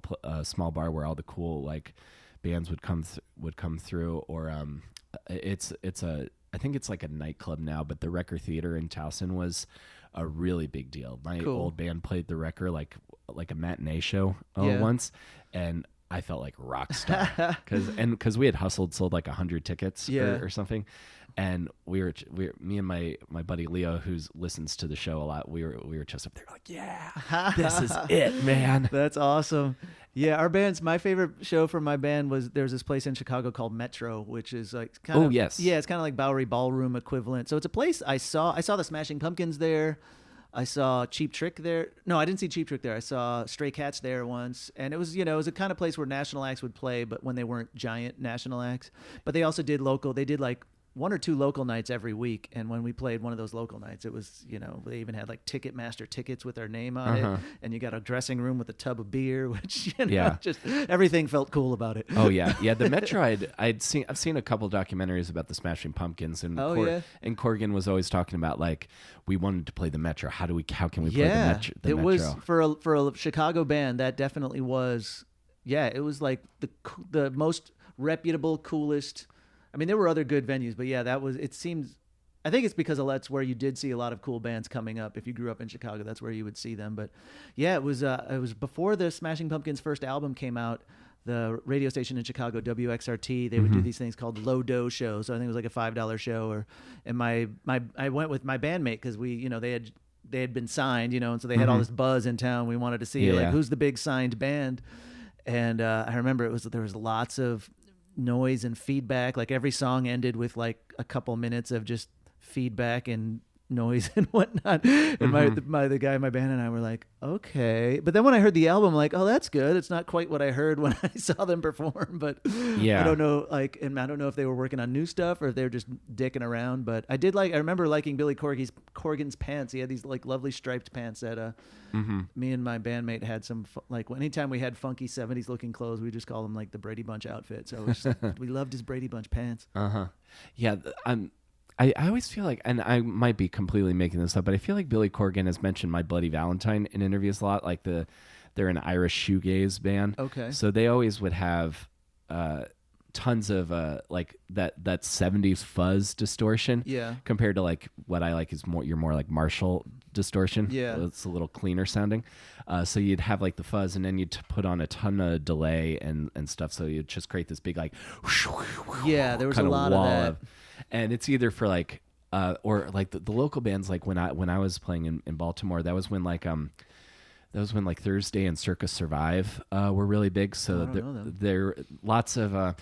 bar where all the cool like bands would come through, or I think it's like a nightclub now, but the Wrecker Theater in Towson was a really big deal. My old band played the Wrecker like a matinee show once, and I felt like a rock star because we had sold like 100 tickets or something, and me and my buddy Leo, who listens to the show a lot, we were just up there like, yeah, this is it, man. That's awesome. Yeah, my favorite show from my band there's this place in Chicago called Metro, which is like it's kind of like Bowery Ballroom equivalent. So it's a place I saw the Smashing Pumpkins there. I saw Cheap Trick there. No, I didn't see Cheap Trick there. I saw Stray Cats there once, and it was a kind of place where national acts would play, but when they weren't giant national acts. But they also did local. They did like 1 or 2 local nights every week, and when we played one of those local nights, it was they even had like Ticketmaster tickets with their name on it, and you got a dressing room with a tub of beer, which just everything felt cool about it. Oh yeah. The Metro, I've seen a couple documentaries about the Smashing Pumpkins, and and Corgan was always talking about like, we wanted to play the Metro. How can we play the Metro? It was for a Chicago band that definitely was. Yeah, it was like the most reputable, coolest. I mean, there were other good venues, but yeah, it seems, I think it's because that's where you did see a lot of cool bands coming up. If you grew up in Chicago, that's where you would see them. But yeah, it was before the Smashing Pumpkins' first album came out. The radio station in Chicago, WXRT, they would do these things called low dough shows. So I think it was like a $5 show, and I went with my bandmate because they had been signed, and so they had all this buzz in town. We wanted to see who's the big signed band, and I remember there was lots of noise and feedback. Like every song ended with like a couple minutes of just feedback and noise and whatnot. And the guy in my band and I were like, okay. But then when I heard the album, I'm like, oh, that's good. It's not quite what I heard when I saw them perform, but I don't know. And I don't know if they were working on new stuff or if they were just dicking around. But I remember liking Billy Corgan's pants. He had these like lovely striped pants that me and my bandmate had some anytime we had funky 70s looking clothes, we just call them like the Brady Bunch outfit. So it was just, we loved his Brady Bunch pants. Yeah. I always feel like, and I might be completely making this up, but I feel like Billy Corgan has mentioned My Bloody Valentine in interviews a lot. Like they're an Irish shoegaze band. Okay. So they always would have tons of like that 70s fuzz distortion. Yeah. Compared to like what I like is you're more like Marshall distortion. Yeah. It's a little cleaner sounding. So you'd have like the fuzz, and then you'd put on a ton of delay and stuff. So you'd just create this big like Yeah, there was kind a of lot wall of that. and it's either for like or like the local bands, like when I was playing in Baltimore, that was when like Thursday and Circus Survive were really big. So there lots of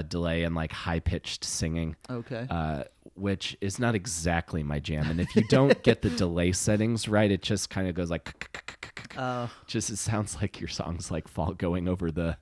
delay and like high pitched singing. Okay. Which is not exactly my jam. And if you don't get the delay settings right, it just kind of goes like just it sounds like your song's like going over the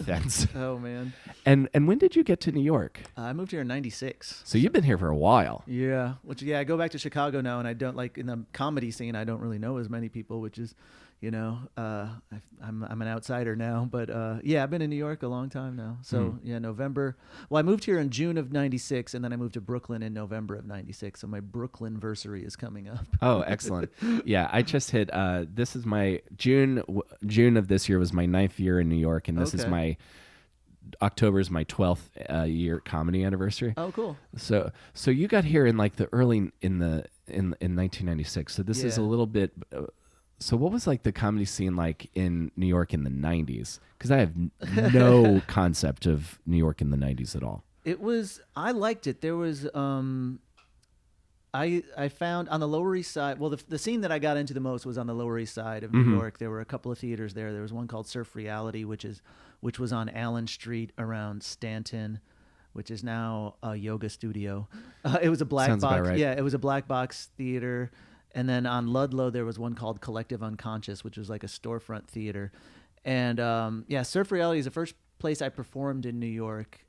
fence. Oh man. And when did you get to New York? I moved here in '96. So you've been here for a while. Yeah. I go back to Chicago now, and I don't like in the comedy scene. I don't really know as many people, which is, I'm an outsider now. But I've been in New York a long time now. So November. Well, I moved here in June of '96, and then I moved to Brooklyn in November of '96. So my Brooklyn-versary is coming up. Oh, excellent. Yeah, I just hit. This is my June of this year was my 9th year in New York, and this is my October is my 12th year comedy anniversary. Oh, cool. So you got here in like the early in 1996. So this is a little bit. So what was like the comedy scene like in New York in the 90s? Because I have no concept of New York in the 90s at all. I liked it. There was, I found on the Lower East Side, well, the scene that I got into the most was on the Lower East Side of New York. There were a couple of theaters there. There was one called Surf Reality, which was on Allen Street around Stanton, which is now a yoga studio. It was a black Sounds box. about right. Yeah, it was a black box theater. And then on Ludlow, there was one called Collective Unconscious, which was like a storefront theater. And Surf Reality is the first place I performed in New York.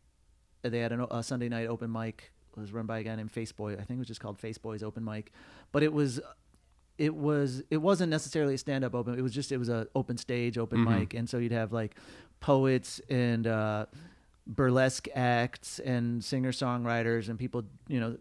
They had a Sunday night open mic. It was run by a guy named Faceboy. I think it was just called Faceboy's Open Mic. But it wasn't necessarily a stand-up open. It was a open stage, open mic. And so you'd have like poets and burlesque acts and singer-songwriters and people,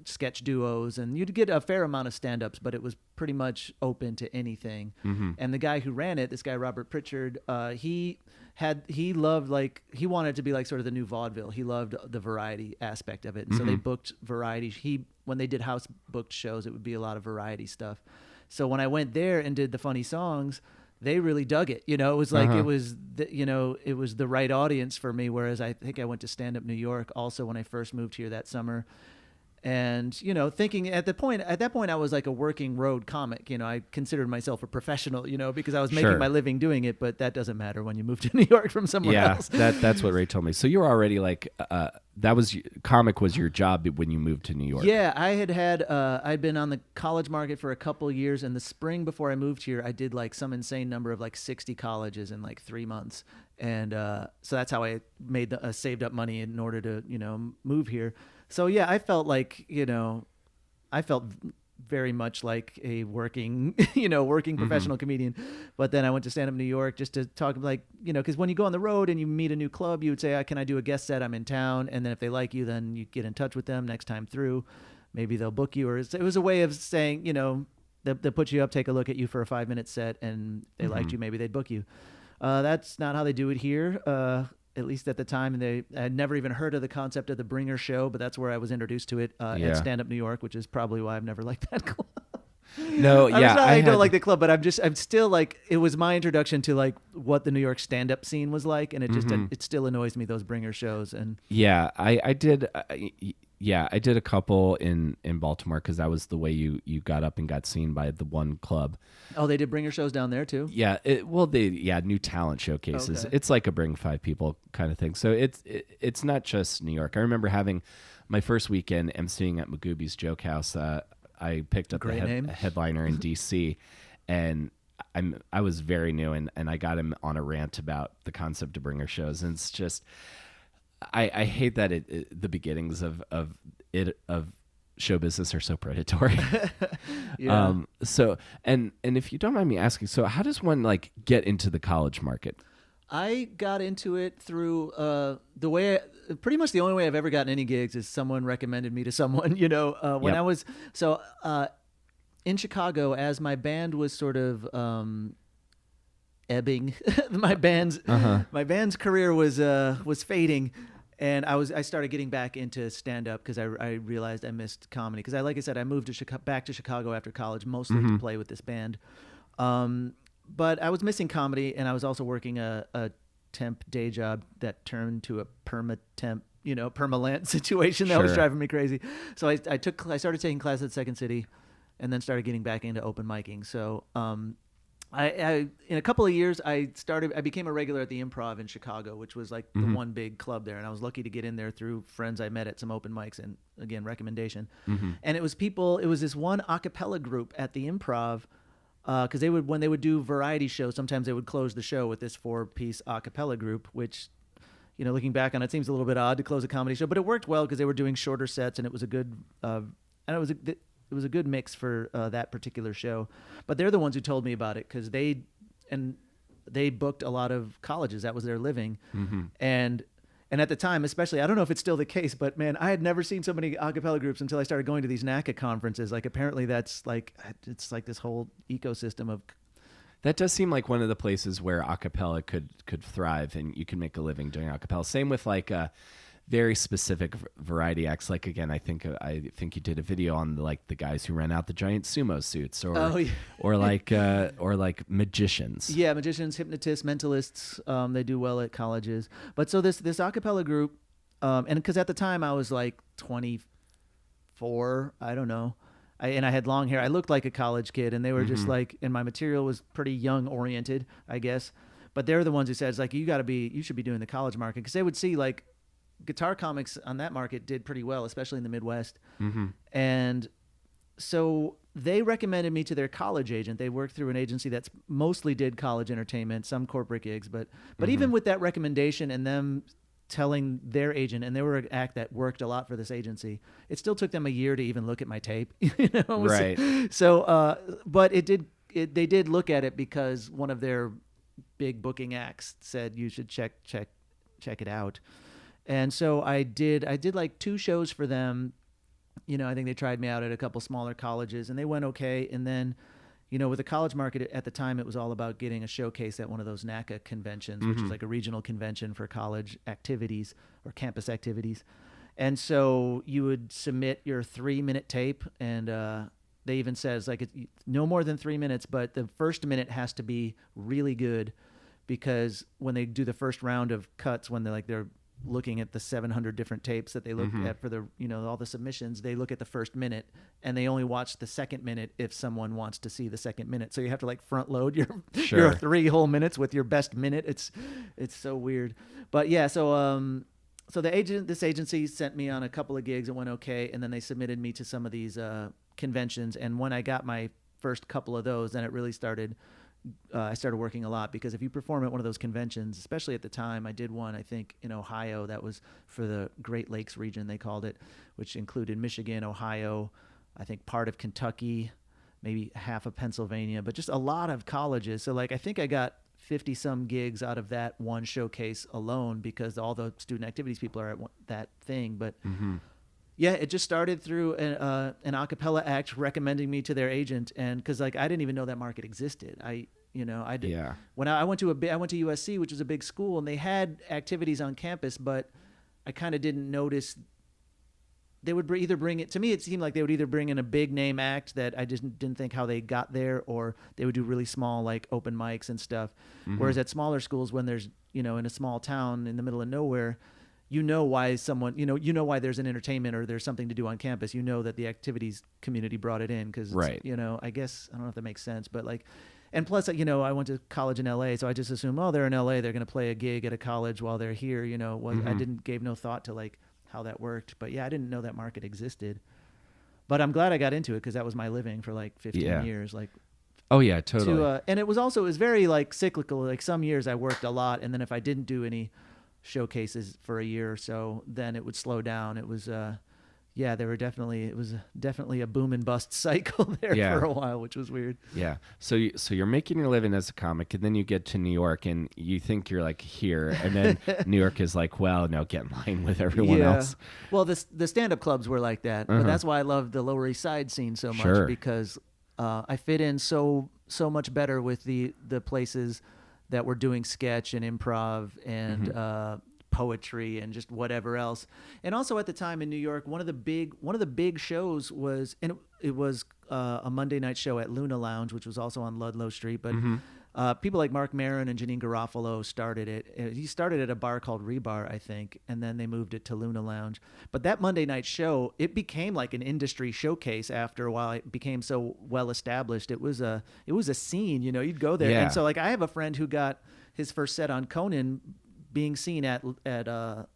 sketch duos, and you'd get a fair amount of stand-ups, but it was pretty much open to anything. And the guy who ran it, this guy Robert Pritchard, he wanted it to be like sort of the new vaudeville. He loved the variety aspect of it, and so they booked variety. When they did house booked shows, it would be a lot of variety stuff. So when I went there and did the funny songs, they really dug it. It was like it was the right audience for me. Whereas I think I went to Stand Up New York also when I first moved here that summer. And, thinking at that point I was like a working road comic. I considered myself a professional, because I was making my living doing it, but that doesn't matter when you move to New York from somewhere else. Yeah, that's what Ray told me. So you were already like, comic was your job when you moved to New York. Yeah, I'd been on the college market for a couple of years, and the spring before I moved here, I did like some insane number of like 60 colleges in like 3 months. And so that's how I made saved up money in order to, move here. So yeah, I felt like, I felt very much like a working professional comedian. But then I went to Stand Up New York just to talk like, because when you go on the road and you meet a new club, you would say, can I do a guest set? I'm in town. And then if they like you, then you get in touch with them next time through. Maybe they'll book you. Or it was a way of saying, they'll put you up, take a look at you for a 5-minute set, and if they liked you, maybe they'd book you. That's not how they do it here. At least at the time, I had never even heard of the concept of the Bringer Show, but that's where I was introduced to it at Stand Up New York, which is probably why I've never liked that club. No, yeah, I don't like the club, but I'm still like, it was my introduction to like what the New York stand-up scene was like, and it just it still annoys me, those Bringer shows. And yeah, I did. I did a couple in Baltimore because that was the way you got up and got seen by the one club. Oh, they did Bringer shows down there too? Yeah, new talent showcases. Okay. It's like a bring 5 people kind of thing. So it's not just New York. I remember having my first weekend emceeing at Magooby's Joke House. I picked up a headliner in DC, and I was very new, and I got him on a rant about the concept of bringer shows, and it's just I hate that the beginnings of show business are so predatory. Yeah. So and if you don't mind me asking, so how does one like get into the college market? I got into it through pretty much the only way I've ever gotten any gigs is someone recommended me to someone, when I was, in Chicago, as my band was sort of, ebbing, my band's career was fading. And I started getting back into stand up because I realized I missed comedy because like I said, I moved to back to Chicago after college mostly to play with this band. But I was missing comedy, and I was also working a temp day job that turned to a perma-temp, perma-lant situation that was driving me crazy. So I started taking classes at Second City, and then started getting back into open micing. So I in a couple of years, I became a regular at the Improv in Chicago, which was like the one big club there, and I was lucky to get in there through friends I met at some open mics, and again recommendation. And it was this one a cappella group at the Improv. Because when they would do variety shows, sometimes they would close the show with this 4-piece a cappella group, which, looking back on it, seems a little bit odd to close a comedy show, but it worked well because they were doing shorter sets, and it was a good, it was a good mix for that particular show. But they're the ones who told me about it because they booked a lot of colleges. That was their living, and at the time, especially, I don't know if it's still the case, but man, I had never seen so many a cappella groups until I started going to these NACA conferences. Like apparently it's like this whole ecosystem of. That does seem like one of the places where a cappella could thrive, and you can make a living doing a cappella. Same with like very specific variety acts. Like again, I think you did a video on the guys who ran out the giant sumo suits, or like magicians. Yeah, magicians, hypnotists, mentalists. They do well at colleges. But so this a cappella group, and because at the time I was like 24, I don't know, and I had long hair. I looked like a college kid, and they were just like, and my material was pretty young oriented, I guess. But they're the ones who said, it's like, you should be doing the college market, because they would see like. Guitar comics on that market did pretty well, especially in the Midwest. And so they recommended me to their college agent. They worked through an agency that's mostly did college entertainment, some corporate gigs, but even with that recommendation and them telling their agent, and they were an act that worked a lot for this agency, it still took them a year to even look at my tape. Right. So, but they did look at it because one of their big booking acts said you should check it out. And so I did like 2 shows for them. I think they tried me out at a couple smaller colleges, and they went okay. And then, with the college market at the time, it was all about getting a showcase at one of those NACA conventions, which is like a regional convention for college activities or campus activities. And so you would submit your 3-minute tape, and they even says like it's no more than 3 minutes, but the first minute has to be really good, because when they do the first round of cuts, when they're looking at the 700 different tapes that they look at for the all the submissions, they look at the first minute, and they only watch the second minute if someone wants to see the second minute. So you have to like front load your 3 whole minutes with your best minute. It's so weird. But yeah, so this agency sent me on a couple of gigs. It went okay, and then they submitted me to some of these conventions, and when I got my first couple of those, then it really started. I started working a lot, because if you perform at one of those conventions, especially at the time, I did one, I think, in Ohio that was for the Great Lakes region, they called it, which included Michigan, Ohio, I think part of Kentucky, maybe half of Pennsylvania, but just a lot of colleges. So like I think I got 50 some gigs out of that one showcase alone, because all the student activities people are at that thing. But yeah, it just started through an a cappella act recommending me to their agent, and because like I didn't even know that market existed. I did. Yeah. When I went to USC, which is a big school, and they had activities on campus, but I kind of didn't notice. They would either bring it to me. It seemed like they would either bring in a big name act that I just didn't think how they got there, or they would do really small like open mics and stuff. Whereas at smaller schools, when there's in a small town in the middle of nowhere, why someone, why there's an entertainment or there's something to do on campus. That the activities community brought it in because, right. I guess, I don't know if that makes sense, but like, and plus, I went to college in LA, so I just assumed, they're in LA, they're going to play a gig at a college while they're here, I gave no thought to like how that worked. But yeah, I didn't know that market existed, but I'm glad I got into it, because that was my living for like 15 years. Like, oh yeah, totally. And it was very like cyclical. Like some years I worked a lot, and then if I didn't do any showcases for a year or so, then it would slow down. It was it was definitely a boom and bust cycle there for a while, which was weird. Yeah. So you're making your living as a comic, and then you get to New York, and you think you're like here, and then New York is like, well, no, get in line with everyone else. Well, the stand-up clubs were like that, but that's why I love the Lower East Side scene so much, because I fit in so much better with the places that were doing sketch and improv and poetry and just whatever else. And also at the time in New York, one of the big shows was, and it was a Monday night show at Luna Lounge, which was also on Ludlow Street. But people like Mark Maron and Janine Garofalo started it. He started at a bar called Rebar, I think, and then they moved it to Luna Lounge. But that Monday night show, it became like an industry showcase after a while. It became so well established. It was a scene, you know. You'd go there, and so like I have a friend who got his first set on Conan being seen at Luna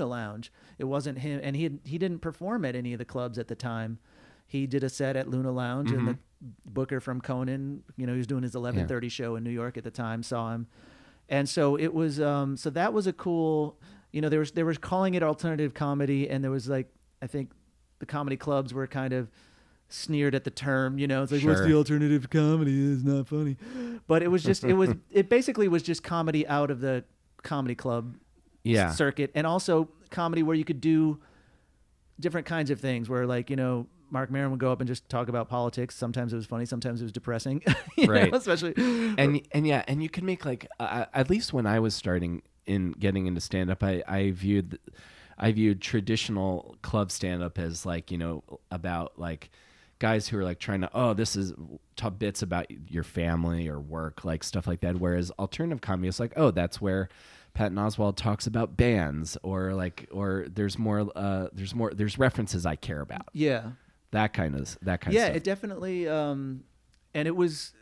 Lounge. It wasn't him, and he didn't perform at any of the clubs at the time. He did a set at Luna Lounge, and the booker from Conan, you know, he was doing his 11:30 show in New York at the time, saw him, and so it was. So that was a cool. You know, they were calling it alternative comedy, and there was like, I think the comedy clubs were kind of sneered at the term. You know, it's like, what's the alternative comedy? It's not funny, but it was just it basically was just comedy out of the comedy club circuit, and also comedy where you could do different kinds of things, where like, you know, Mark Maron would go up and just talk about politics. Sometimes it was funny, sometimes it was depressing. Right. Know, especially and you can make like at least when I was starting in getting into stand up, I viewed traditional club stand up as like, you know, about like guys who are like trying to, this is top bits about your family or work, like stuff like that. Whereas alternative comedy is like, that's where Patton Oswalt talks about bands, or there's references I care about. Yeah. That kind of stuff. Yeah, it definitely, and it was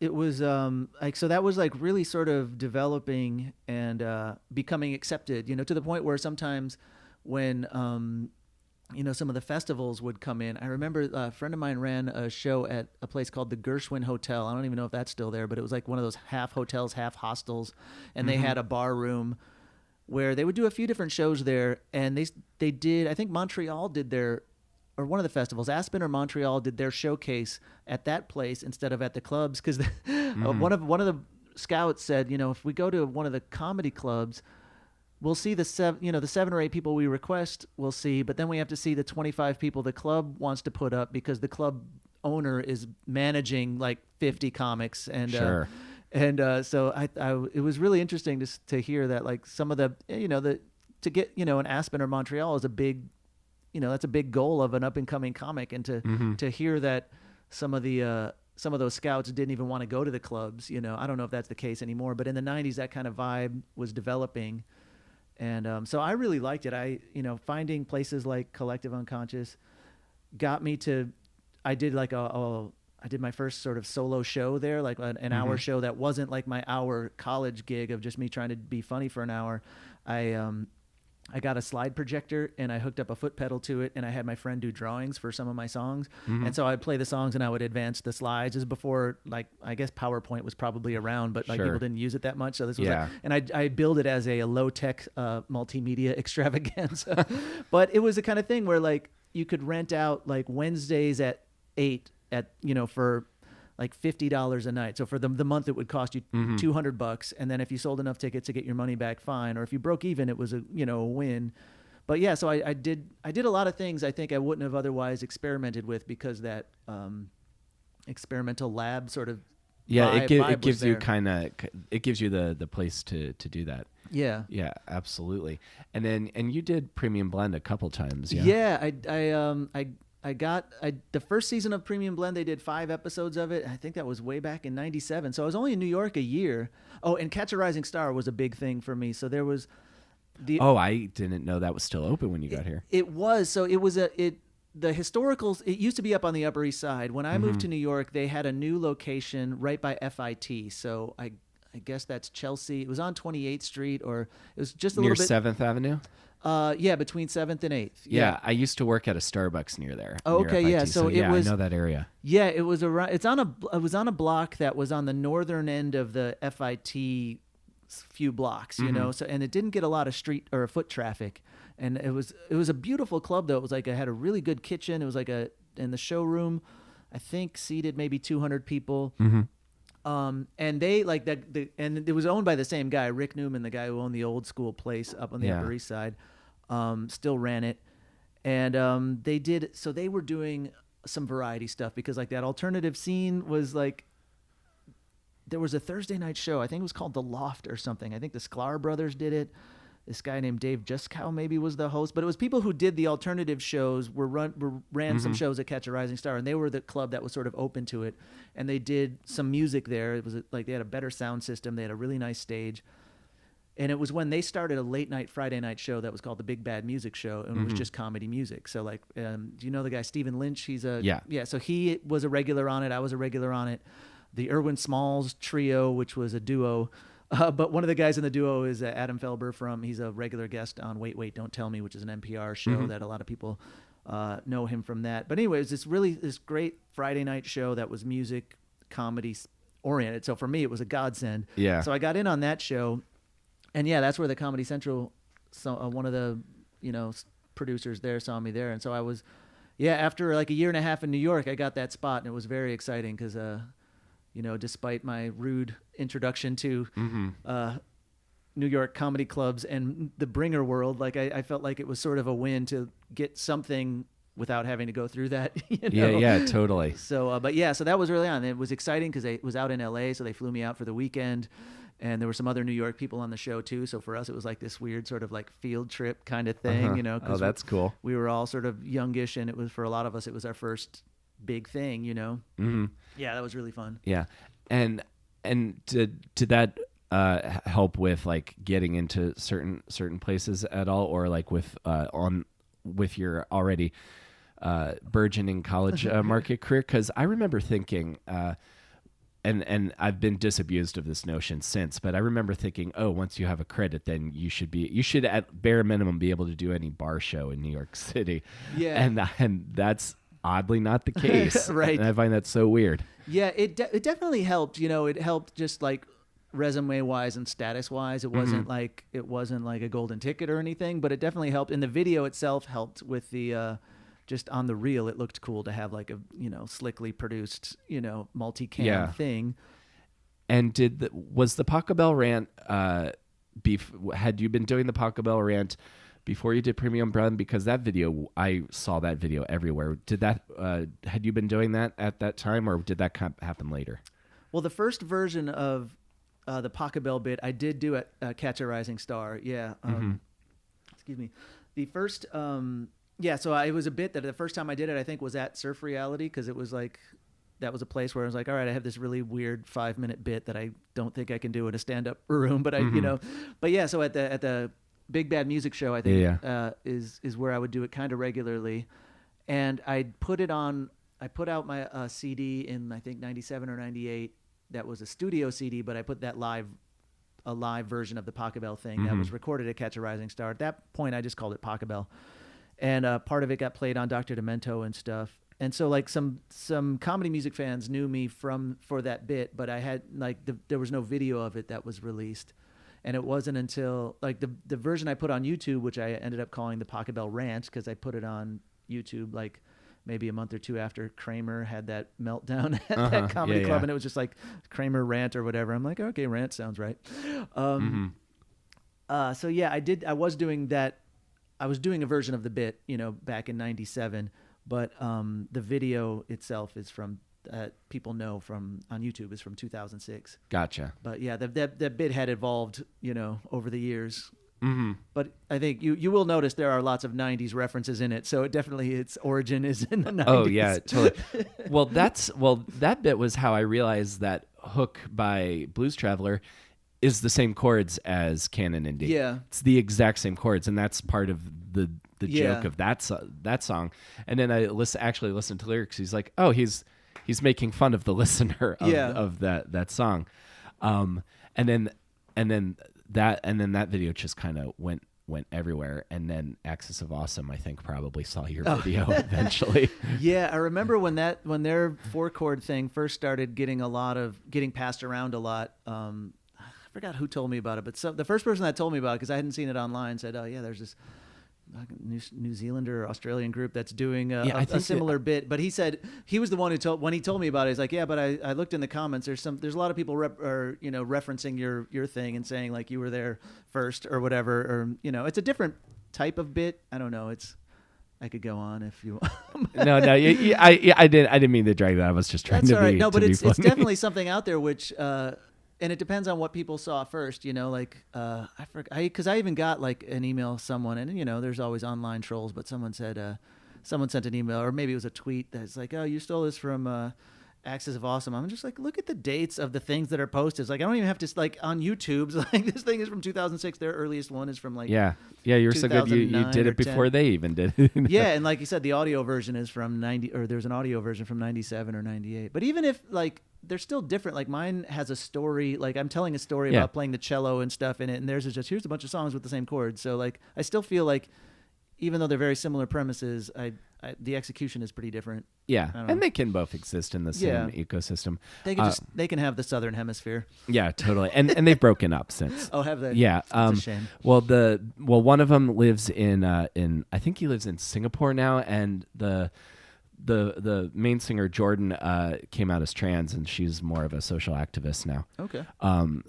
like, so that was like really sort of developing and becoming accepted, you know, to the point where sometimes when, you know, some of the festivals would come in. I remember a friend of mine ran a show at a place called the Gershwin Hotel. I don't even know if that's still there, but it was like one of those half hotels, half hostels, and they had a bar room where they would do a few different shows there, and they did, I think Montreal did or one of the festivals, Aspen or Montreal, did their showcase at that place instead of at the clubs, because one of the scouts said, you know, if we go to one of the comedy clubs, we'll see the 7 or 8 people we request we'll see, but then we have to see the 25 people the club wants to put up, because the club owner is managing like 50 comics, and so it was really interesting to hear that, like, some of the, you know, to get, you know, an Aspen or Montreal is a big, you know, that's a big goal of an up and coming comic, and to hear that some of those scouts didn't even want to go to the clubs. You know, I don't know if that's the case anymore, but in the 90s that kind of vibe was developing, and so I really liked it. Finding places like Collective Unconscious got me to. I did my first sort of solo show there, like an hour show that wasn't like my hour college gig of just me trying to be funny for an hour. I got a slide projector, and I hooked up a foot pedal to it, and I had my friend do drawings for some of my songs. And so I'd play the songs and I would advance the slides. This is before, like, I guess PowerPoint was probably around, but like people didn't use it that much. So this was and I build it as a low-tech multimedia extravaganza. But it was the kind of thing where, like, you could rent out like Wednesdays at 8 at, you know, for like $50 a night. So for the month, it would cost you $200, and then if you sold enough tickets to get your money back, fine. Or if you broke even, it was a win. But yeah, so I did a lot of things I think I wouldn't have otherwise experimented with, because that experimental lab sort of it gives you the place to do that. Yeah, absolutely. And you did Premium Blend a couple times. The first season of Premium Blend, they did 5 episodes of it. I think that was way back in 97. So I was only in New York a year. Oh, and Catch a Rising Star was a big thing for me. So there was I didn't know that was still open when you got here. It was. So it was the historicals, it used to be up on the Upper East Side. When I moved to New York, they had a new location right by FIT. So I guess that's Chelsea. It was on 28th Street, or it was just a near little bit 7th Avenue. Between 7th and 8th. Yeah, I used to work at a Starbucks near there. Oh, okay, yeah. So it was. I know that area. Yeah, it was around. It was on a block that was on the northern end of the FIT few blocks, you know. So, and it didn't get a lot of street or foot traffic, and it was a beautiful club though. It was like, it had a really good kitchen. It was like in the showroom, I think seated maybe 200 people. And they like that, and it was owned by the same guy, Rick Newman, the guy who owned the old school place up on the Upper East Side. Still ran it, and they were doing some variety stuff, because like that alternative scene was like, there was a Thursday night show, I think it was called The Loft or something. I think the Sklar brothers did it. this guy named Dave Juskow maybe was the host, but it was people who did the alternative shows, ran some shows at Catch a Rising Star, and they were the club that was sort of open to it, and they did some music there. It was like they had a better sound system, they had a really nice stage, and it was when they started a late night Friday night show that was called the Big Bad Music Show, and it was just comedy music. So like, do you know the guy Stephen Lynch? He's yeah. So he was a regular on it. I was a regular on it. The Irwin Smalls Trio, which was a duo. But one of the guys in the duo is Adam Felber he's a regular guest on Wait, Wait, Don't Tell Me, which is an NPR show that a lot of people know him from that. But anyway, it was this great Friday night show that was music, comedy oriented. So for me, it was a godsend. Yeah. So I got in on that show, and yeah, that's where the Comedy Central, one of the, producers there saw me there. And so I was, after like a year and a half in New York, I got that spot, and it was very exciting because, despite my rude introduction to New York comedy clubs and the bringer world, like I felt like it was sort of a win to get something without having to go through that. Yeah, totally. So, so that was early on. It was exciting because it was out in LA, so they flew me out for the weekend, and there were some other New York people on the show too. So for us, it was like this weird sort of like field trip kind of thing, Oh, that's cool. We were all sort of youngish, and it was, for a lot of us, it was our first big thing, Yeah, that was really fun. Yeah. And did that help with like getting into certain places at all, or like with your already burgeoning college market career? Because I remember thinking, and I've been disabused of this notion since, but I remember thinking, oh, once you have a credit, then you should at bare minimum be able to do any bar show in New York City. Yeah, and that's oddly not the case. Right. And I find that so weird. Yeah, it definitely helped. It helped just like resume wise and status wise. It wasn't like a golden ticket or anything, but it definitely helped. And the video itself helped with the just on the reel. It looked cool to have like a slickly produced multicam thing. And was the Pachelbel Rant had you been doing the Pachelbel Rant before you did Premium Brand? Because that video, I saw that video everywhere. Did that had you been doing that at that time, or did that happen later? Well, the first version of the Pachelbel bit I did do at Catch a Rising Star. Yeah. Excuse me. The first, so it was a bit that the first time I did it, I think, was at Surf Reality, because it was like, that was a place where I was like, all right, I have this really weird 5-minute bit that I don't think I can do in a stand-up room, but so at the Big Bad Music Show, I think, is where I would do it kind of regularly. And I put out my CD in, I think, 97 or 98. That was a studio CD, but I put that a live version of the Pachelbel thing that was recorded at Catch a Rising Star. At that point, I just called it Pachelbel. And part of it got played on Dr. Demento and stuff. And so like some comedy music fans knew me for that bit, but I had like there was no video of it that was released. And it wasn't until like the version I put on YouTube, which I ended up calling the Pachelbel Rant, because I put it on YouTube like maybe a month or two after Kramer had that meltdown at that comedy club, and it was just like Kramer Rant or whatever. I'm like, okay, Rant sounds right. So yeah, I was doing that. I was doing a version of the bit, back in 97, but the video itself is from people know from on YouTube is from 2006. Gotcha. But yeah, that bit had evolved, over the years. Mm-hmm. But I think you will notice there are lots of 90s references in it, so its origin is in the 90s. Oh yeah, totally. That bit was how I realized that Hook by Blues Traveler is the same chords as Canon and D. Yeah, it's the exact same chords, and that's part of the joke of that song. And then I actually listened to lyrics. He's like, oh, he's making fun of the listener of that song, and then that video just kind of went everywhere. And then Axis of Awesome, I think, probably saw your video eventually. Yeah, I remember when their 4-chord thing first started getting passed around a lot. I forgot who told me about it, but the first person that told me about it, because I hadn't seen it online, said, oh yeah, there's this New Zealander or Australian group that's doing a similar bit. But he said he was the one who when he told me about it, he's like, yeah, but I looked in the comments. There's a lot of people referencing your thing and saying like you were there first or whatever, or it's a different type of bit. I don't know. I could go on if you want. No, I didn't mean to drag that. I was just trying to be. No, but it's funny. definitely something out there which and it depends on what people saw first, like because I even got like an email someone, and there's always online trolls, but someone said someone sent an email, or maybe it was a tweet that's like, oh, you stole this from Axis of Awesome. I'm just like, look at the dates of the things that are posted. It's like, I don't even have to, like, on YouTube's, like, this thing is from 2006. Their earliest one is from, like, yeah, you were so good. You did it before 10. They even did it. Yeah, and like you said, the audio version is from 90, or there's an audio version from 97 or 98. But even if, like, they're still different. Like, mine has a story. Like, I'm telling a story about playing the cello and stuff in it, and theirs is just, here's a bunch of songs with the same chords. So, like, I still feel like, even though they're very similar premises, the execution is pretty different. Yeah, and they can both exist in the same ecosystem. They can have the Southern Hemisphere. Yeah, totally. And they've broken up since. Oh, have they? Yeah. That's a shame. Well, one of them lives in I think he lives in Singapore now, and the main singer Jordan came out as trans, and she's more of a social activist now. Okay.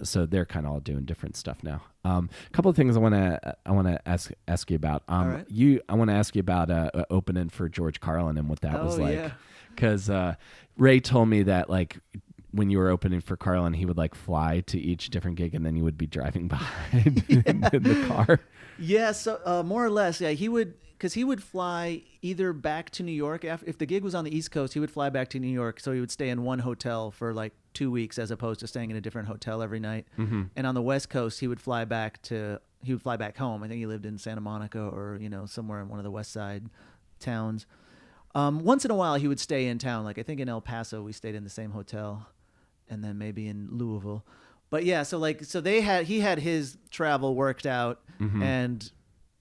So they're kind of all doing different stuff now. A couple of things I want to ask you about. All right. I want to ask you about opening for George Carlin and what that was like. Yeah. Because Ray told me that, like, when you were opening for Carlin, he would, like, fly to each different gig, and then you would be driving behind in the car. Yeah, so more or less, yeah, he would fly either back to New York if the gig was on the East Coast. He would fly back to New York, so he would stay in one hotel for like 2 weeks as opposed to staying in a different hotel every night. Mm-hmm. And on the West Coast, he would fly back home. I think he lived in Santa Monica or somewhere in one of the West Side towns. Once in a while, he would stay in town. Like I think in El Paso, we stayed in the same hotel, and then maybe in Louisville. But yeah, so he had his travel worked out, mm-hmm. and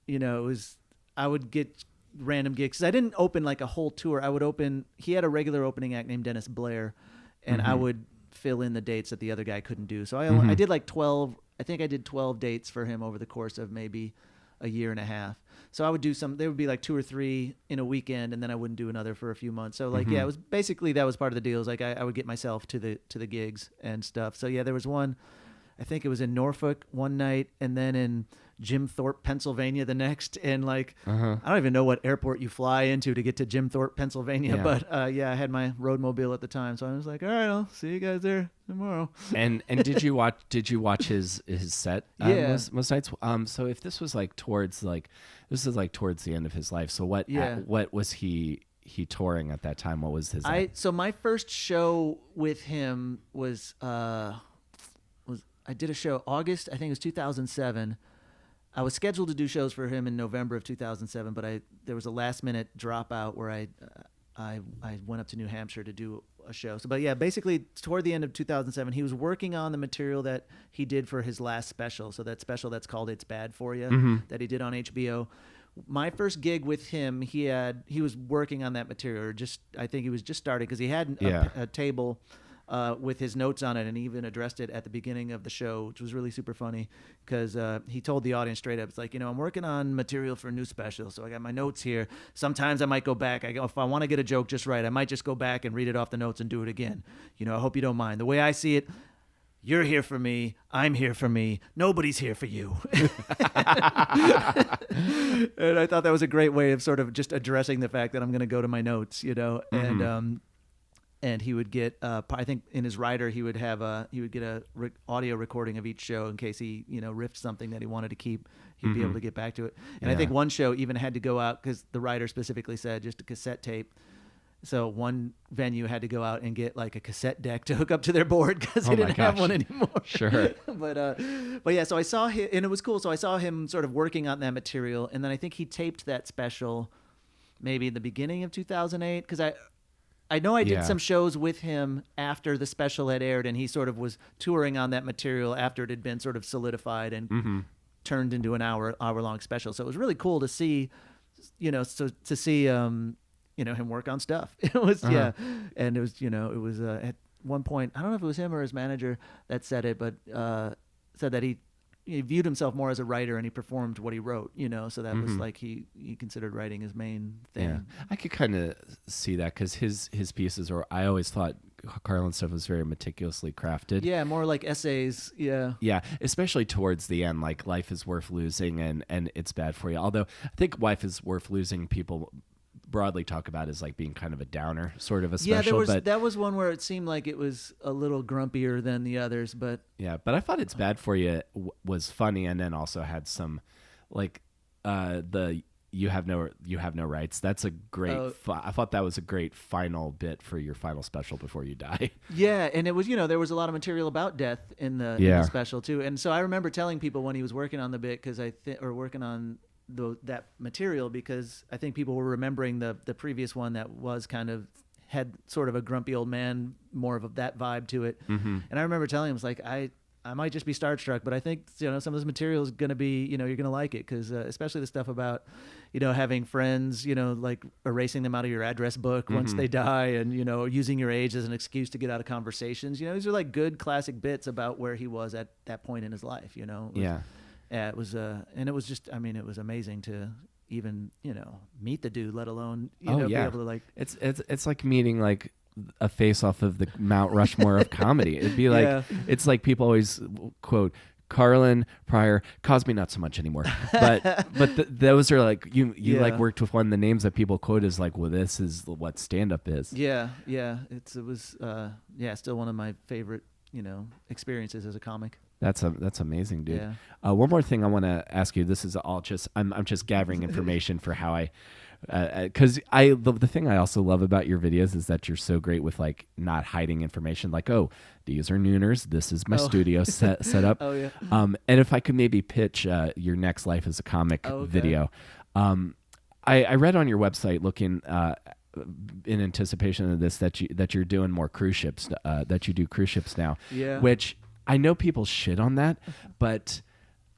it was. I would get random gigs. 'Cause I didn't open like a whole tour. He had a regular opening act named Dennis Blair, and mm-hmm. I would fill in the dates that the other guy couldn't do. So I did like 12, I think I did 12 dates for him over the course of maybe a year and a half. So I would do there would be like 2 or 3 in a weekend, and then I wouldn't do another for a few months. So like, mm-hmm. yeah, it was basically, that was part of the deal. It was like, I would get myself to the gigs and stuff. So yeah, there was one, I think it was in Norfolk one night, and then in Jim Thorpe, Pennsylvania the next, and like I don't even know what airport you fly into to get to Jim Thorpe, Pennsylvania, but I had my roadmobile at the time, so I was like, all right, I'll see you guys there tomorrow. And did you watch his set most nights? So if this was like towards the end of his life, so what was he touring at that time? What was his so my first show with him was I did a show August, I think it was 2007. I was scheduled to do shows for him in November of 2007, but there was a last minute dropout where I went up to New Hampshire to do a show. So, but yeah, basically toward the end of 2007, he was working on the material that he did for his last special. So that special that's called It's Bad For You, mm-hmm. that he did on HBO. My first gig with him, he was working on that material. I think he was just starting because he had a table with his notes on it, and he even addressed it at the beginning of the show, which was really super funny because he told the audience straight up, it's like, I'm working on material for a new special, so I got my notes here. Sometimes I might go back. If I want to get a joke just right, I might just go back and read it off the notes and do it again. I hope you don't mind. The way I see it, you're here for me. I'm here for me. Nobody's here for you. And I thought that was a great way of sort of just addressing the fact that I'm going to go to my notes, mm-hmm. And he would get, I think in his rider, he would get a audio recording of each show in case he, riffed something that he wanted to keep. He'd mm-hmm. be able to get back to it. And I think one show even had to go out because the writer specifically said just a cassette tape. So one venue had to go out and get like a cassette deck to hook up to their board because they didn't have one anymore. Sure. But yeah, so I saw him, and it was cool. So I saw him sort of working on that material, and then I think he taped that special maybe in the beginning of 2008 because I know I did some shows with him after the special had aired, and he sort of was touring on that material after it had been sort of solidified and mm-hmm. turned into an hour-long special. So it was really cool to see, to see him work on stuff. It was and it was it was at one point, I don't know if it was him or his manager that said it, but said that he viewed himself more as a writer, and he performed what he wrote, so that mm-hmm. was like he considered writing his main thing. Yeah, I could kind of see that because his pieces, or I always thought Carlin's stuff was very meticulously crafted. Yeah, more like essays. Yeah. Yeah, especially towards the end, like Life is Worth Losing and It's Bad For You. Although I think Life is Worth Losing, people broadly talk about as like being kind of a downer sort of a Yeah, special. But that was one where it seemed like it was a little grumpier than the others, but yeah, but I thought It's Bad For You was funny, and then also had some like the you have no rights. That's a great. I thought that was a great final bit for your final special before you die. Yeah, and it was, there was a lot of material about death in the special too. And so I remember telling people when he was working on the bit or working on that material, because I think people were remembering the previous one that was kind of had sort of a grumpy old man, more of that vibe to it. Mm-hmm. And I remember telling him, it's like, I might just be starstruck, but I think, some of this material is going to be, you're going to like it, because especially the stuff about, having friends, like erasing them out of your address book once they die, and, using your age as an excuse to get out of conversations. These are like good classic bits about where he was at that point in his life, Yeah, it was, and it was just, it was amazing to even, meet the dude, let alone, be able to like. It's like meeting like a face off of the Mount Rushmore of comedy. It'd be like, it's like people always quote Carlin, Pryor, Cosby, not so much anymore. But those are like, you like worked with one of the names that people quote as like, well, this is what stand-up is. Yeah. It was still one of my favorite, experiences as a comic. That's amazing, dude. Yeah. One more thing I want to ask you. This is all just, I'm just gathering information for how I, because the thing I also love about your videos is that you're so great with like not hiding information. Like, oh, these are Nooners. This is my studio set up. Oh yeah. And if I could maybe pitch your next Life as a Comic video, I read on your website looking in anticipation of this that you're doing more cruise ships. That you do cruise ships now. Yeah. Which I know people shit on that, but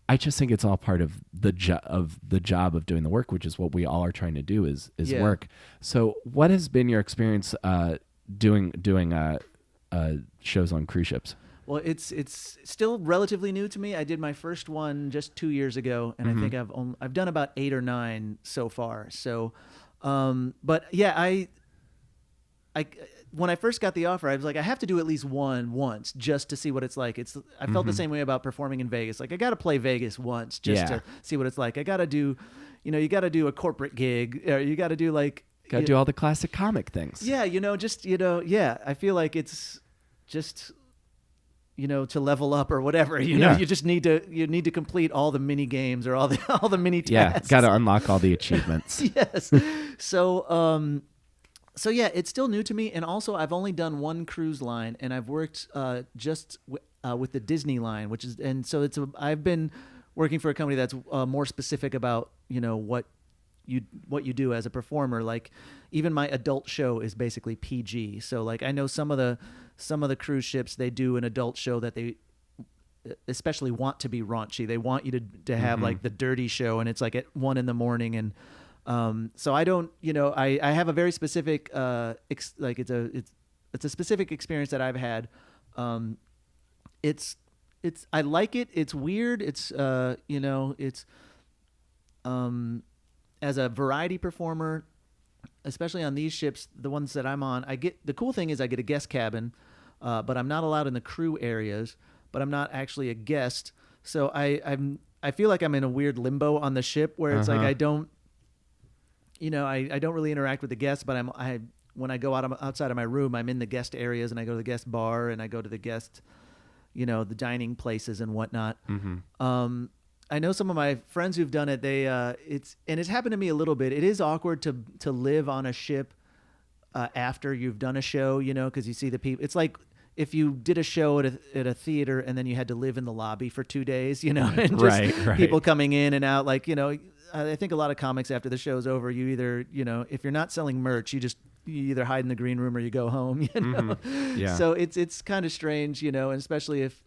I just think it's all part of the job of doing the work, which is what we all are trying to do is work. So what has been your experience doing shows on cruise ships? Well, it's still relatively new to me. I did my first one just 2 years ago, and I think I've done about 8 or 9 so far. So, but yeah, I when I first got the offer, I was like, I have to do at least one once just to see what it's like. I felt the same way about performing in Vegas. Like, I got to play Vegas once just to see what it's like. I got to do, you got to do a corporate gig. Or you got to do like... Got to do all the classic comic things. Yeah, I feel like it's just... to level up or whatever, you just need to complete all the mini games or all the mini tasks. Yeah, got to unlock all the achievements. Yes. So yeah, it's still new to me, and also I've only done one cruise line, and I've worked just with the Disney line, I've been working for a company that's more specific about what you do as a performer. Like, even my adult show is basically PG. So like, I know some of the cruise ships, they do an adult show that they especially want to be raunchy. They want you to have like the dirty show, and it's like at 1 a.m. and so I don't, I have a very specific, it's a specific experience that I've had. I like it. It's weird. It's, as a variety performer, especially on these ships, the ones that I'm on, the cool thing is I get a guest cabin, but I'm not allowed in the crew areas, but I'm not actually a guest. So I feel like I'm in a weird limbo on the ship where it's like, I don't really interact with the guests, but when I go outside of my room, I'm in the guest areas, and I go to the guest bar, and I go to the guest, the dining places and whatnot. I know some of my friends who've done it. It's happened to me a little bit. It is awkward to live on a ship after you've done a show, because you see the people. It's like if you did a show at a theater and then you had to live in the lobby for 2 days, and just right. people coming in and out, like, I think a lot of comics after the show's over, you either, if you're not selling merch, you either hide in the green room or you go home, Yeah. So it's kind of strange, and especially if,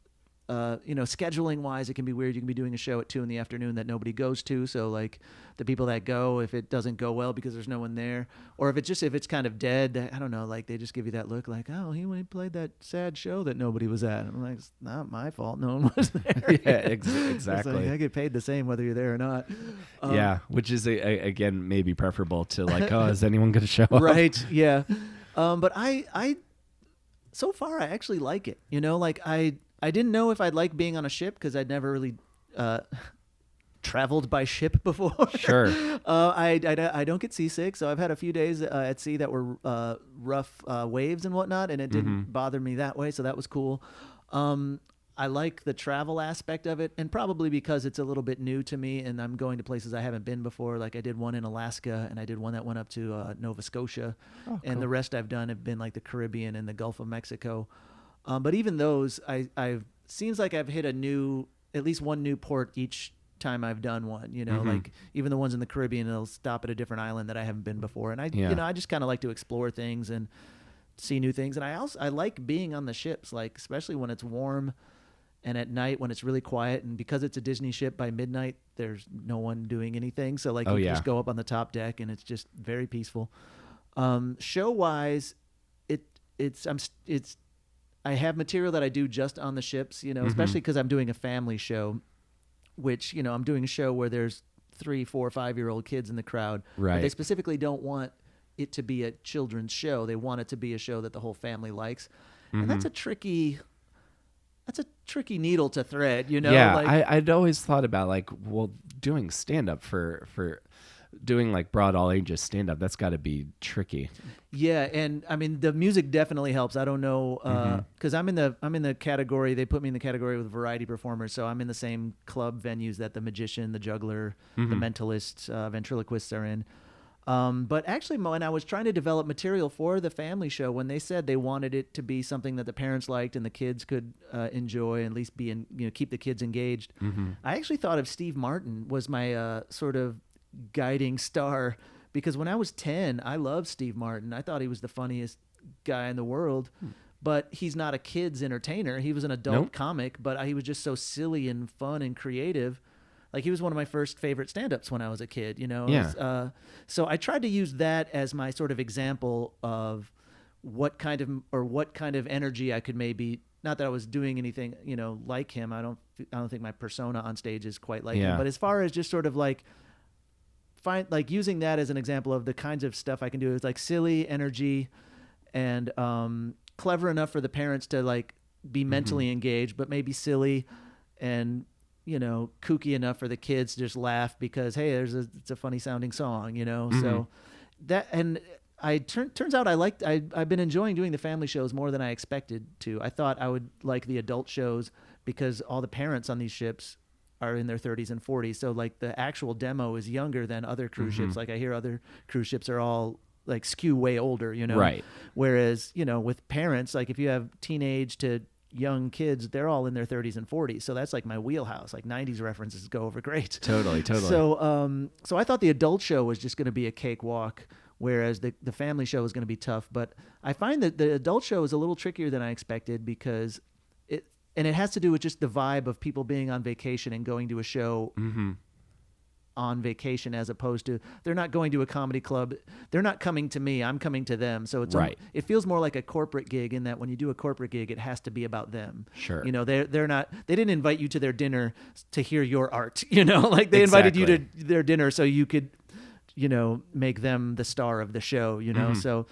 scheduling wise, it can be weird. You can be doing a show at 2 p.m. that nobody goes to. So like the people that go, if it doesn't go well because there's no one there, or if it's kind of dead, I don't know, like they just give you that look like, oh, he played that sad show that nobody was at. I'm like, it's not my fault. No one was there. Yeah, exactly. Like, I get paid the same whether you're there or not. Yeah, which is again maybe preferable to like, oh, is anyone going to show up? Right. Yeah. But I so far I actually like it. Like I didn't know if I'd like being on a ship because I'd never really traveled by ship before. Sure. I don't get seasick, so I've had a few days at sea that were rough waves and whatnot, and it didn't bother me that way, so that was cool. I like the travel aspect of it, and probably because it's a little bit new to me, and I'm going to places I haven't been before. Like I did one in Alaska, and I did one that went up to Nova Scotia, and the rest I've done have been like the Caribbean and the Gulf of Mexico. But even those, I've seems like I've hit at least one new port each time I've done one. You know, like even the ones in the Caribbean, they'll stop at a different island that I haven't been before, and I just kind of like to explore things and see new things. And I like being on the ships, like especially when it's warm. And at night when it's really quiet, and because it's a Disney ship, by midnight there's no one doing anything. So like you can just go up on the top deck, and it's just very peaceful. Show wise, I have material that I do just on the ships, you know, especially because I'm doing a family show, which I'm doing a show where there's 3, 4, 5-year-old kids in the crowd. Right. But they specifically don't want it to be a children's show. They want it to be a show that the whole family likes, and that's a tricky needle to thread, you know? Yeah, like, I'd always thought about like, well, doing stand-up for doing like broad all ages stand-up, that's got to be tricky. Yeah, and I mean the music definitely helps. I don't know because I'm in the category. They put me in the category with variety performers, so I'm in the same club venues that the magician, the juggler, the mentalist, ventriloquists are in. But actually, when I was trying to develop material for the family show, when they said they wanted it to be something that the parents liked and the kids could enjoy, and at least keep the kids engaged, I actually thought of Steve Martin was my sort of guiding star, because when I was 10, I loved Steve Martin. I thought he was the funniest guy in the world. But he's not a kid's entertainer. He was an adult comic, but he was just so silly and fun and creative. Like he was one of my first favorite stand-ups when I was a kid, you know? Yeah. So I tried to use that as my sort of example of what kind of energy I could maybe, not that I was doing anything, like him. I don't think my persona on stage is quite like him, but as far as just sort of like using that as an example of the kinds of stuff I can do, is like silly energy and clever enough for the parents to like be mentally engaged, but maybe silly and kooky enough for the kids to just laugh because, hey, it's a funny sounding song, So that, and turns out I've been enjoying doing the family shows more than I expected to. I thought I would like the adult shows because all the parents on these ships are in their 30s and 40s. So like the actual demo is younger than other cruise ships. Like I hear other cruise ships are all like skew way older, Right. Whereas, with parents, like if you have teenage to young kids, they're all in their 30s and 40s, so that's like my wheelhouse. Like 90s references go over great. Totally. So I thought the adult show was just going to be a cakewalk, whereas the family show is going to be tough. But I find that the adult show is a little trickier than I expected, because it has to do with just the vibe of people being on vacation and going to a show on vacation, as opposed to, they're not going to a comedy club. They're not coming to me. I'm coming to them. So it's right. It feels more like a corporate gig, in that when you do a corporate gig, it has to be about them. Sure. They didn't invite you to their dinner to hear your art, like they invited you to their dinner so you could, make them the star of the show, So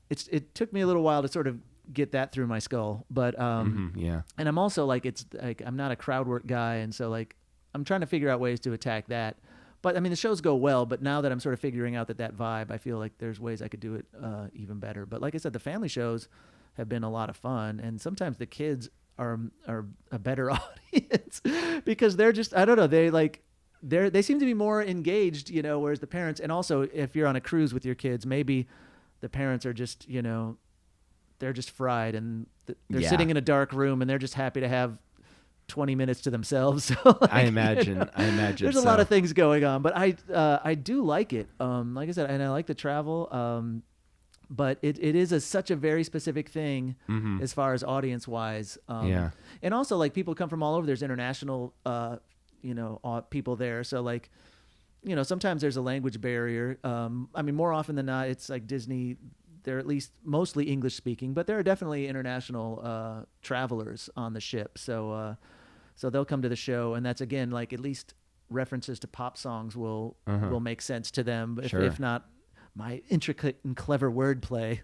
it took me a little while to sort of get that through my skull, but and I'm also like, it's like, I'm not a crowd work guy, and so like I'm trying to figure out ways to attack that. But I mean, the shows go well, but now that I'm sort of figuring out that vibe, I feel like there's ways I could do it even better. But like I said, the family shows have been a lot of fun, and sometimes the kids are a better audience because they're just, I don't know, they seem to be more engaged, whereas the parents, and also if you're on a cruise with your kids, maybe the parents are just, they're just fried, and they're sitting in a dark room, and they're just happy to have 20 minutes to themselves. So like, I imagine there's a lot of things going on, but I do like it. Like I said, and I like the travel. But it is such a very specific thing as far as audience wise. And also like people come from all over. There's international, people there. So like, sometimes there's a language barrier. I mean, more often than not, it's like Disney. They're at least mostly English speaking, but there are definitely international travelers on the ship. So they'll come to the show, and that's, again, like at least references to pop songs will make sense to them. If not, my intricate and clever wordplay,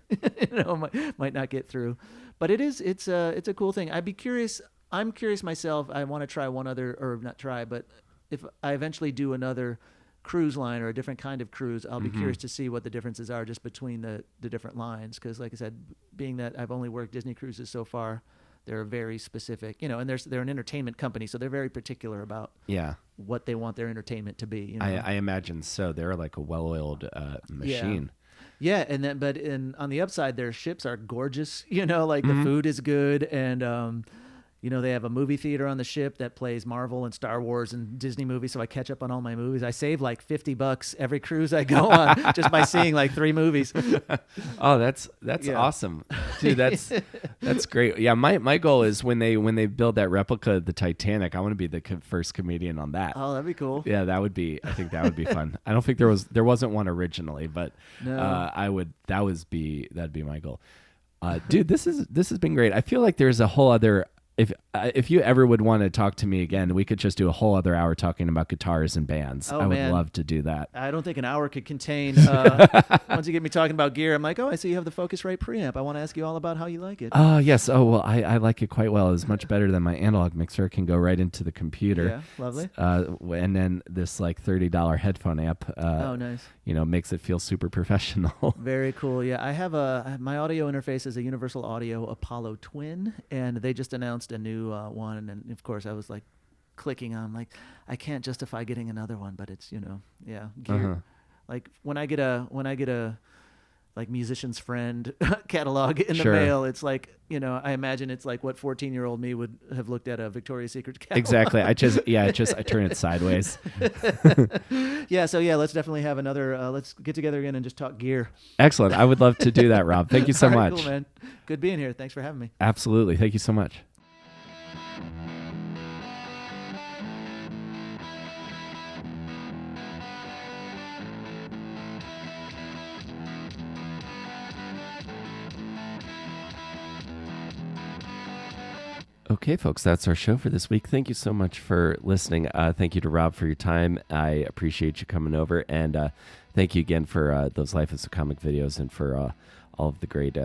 might not get through. But it's a cool thing. I'm curious myself. I want to try one other, or not try, but if I eventually do another cruise line or a different kind of cruise, I'll be Mm-hmm. curious to see what the differences are just between the different lines. Because, like I said, being that I've only worked Disney cruises so far, they're very specific, and they're an entertainment company, so they're very particular about Yeah. what they want their entertainment to be. I imagine so. They're like a well-oiled machine. Yeah, and then on the upside, their ships are gorgeous. Like the food is good, and they have a movie theater on the ship that plays Marvel and Star Wars and Disney movies, so I catch up on all my movies. I save like $50 every cruise I go on just by seeing like 3 movies. Oh, that's awesome, dude. That's great. Yeah, my goal is when they build that replica of the Titanic, I want to be the first comedian on that. Oh, that'd be cool. Yeah, I think that would be fun. I don't think there wasn't one originally, but No. that'd be my goal. Dude, this has been great. I feel like there's a whole other. If you ever would want to talk to me again, we could just do a whole other hour talking about guitars and bands. Oh, I would man. love to do that. I don't think an hour could contain. Once you get me talking about gear, I'm like, oh, I see you have the Focusrite preamp. I want to ask you all about how you like it. Oh, yes. Oh, well, I like it quite well. It's much better than my analog mixer. It can go right into the computer. Yeah, lovely. And then this like $30 headphone amp. Oh, nice. Makes it feel super professional. Very cool. Yeah, I have my audio interface is a Universal Audio Apollo Twin, and they just announced a new one, and of course I was like clicking on like I can't justify getting another one, but it's gear. Like when I get a like Musician's Friend catalog in the Sure. mail, it's like I imagine it's like what 14-year-old me would have looked at a Victoria's Secret catalog. Exactly. I turn it sideways. Yeah, so let's definitely have another let's get together again and just talk gear. Excellent. I would love to do that, Rob. Thank you so All right, much. cool, man. Good being here. Thanks for having me. Absolutely. Thank you so much. Okay, folks, that's our show for this week. Thank you so much for listening. Thank you to Rob for your time. I appreciate you coming over. And thank you again for those Life as a Comic videos and for all of the great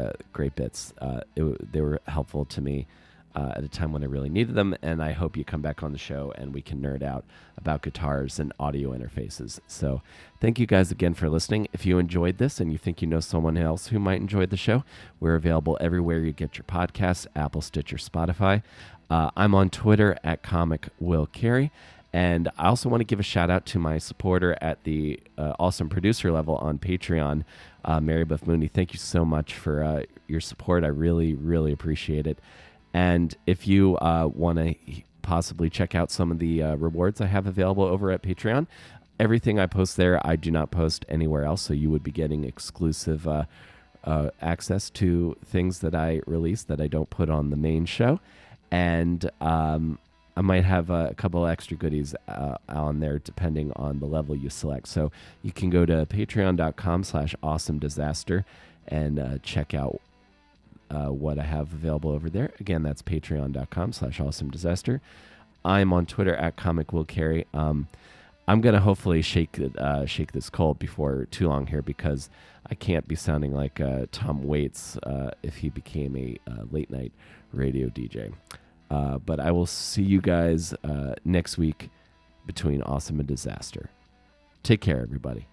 bits. They were helpful to me at a time when I really needed them. And I hope you come back on the show and we can nerd out about guitars and audio interfaces. So thank you guys again for listening. If you enjoyed this and you think you know someone else who might enjoy the show, we're available everywhere you get your podcasts, Apple, Stitcher, Spotify. I'm on Twitter at Comic Will Carey. And I also want to give a shout out to my supporter at the awesome producer level on Patreon, Mary Beth Mooney. Thank you so much for your support. I really, really appreciate it. And if you want to possibly check out some of the rewards I have available over at Patreon, everything I post there, I do not post anywhere else. So you would be getting exclusive access to things that I release that I don't put on the main show. And I might have a couple extra goodies on there depending on the level you select. So you can go to patreon.com/awesomedisaster and check out what I have available over there. Again, that's patreon.com/awesomedisaster. I'm on Twitter at Comic Will Carey. I'm going to hopefully shake this cold before too long here because I can't be sounding like Tom Waits if he became a late night radio DJ. But I will see you guys next week between Awesome and Disaster. Take care, everybody.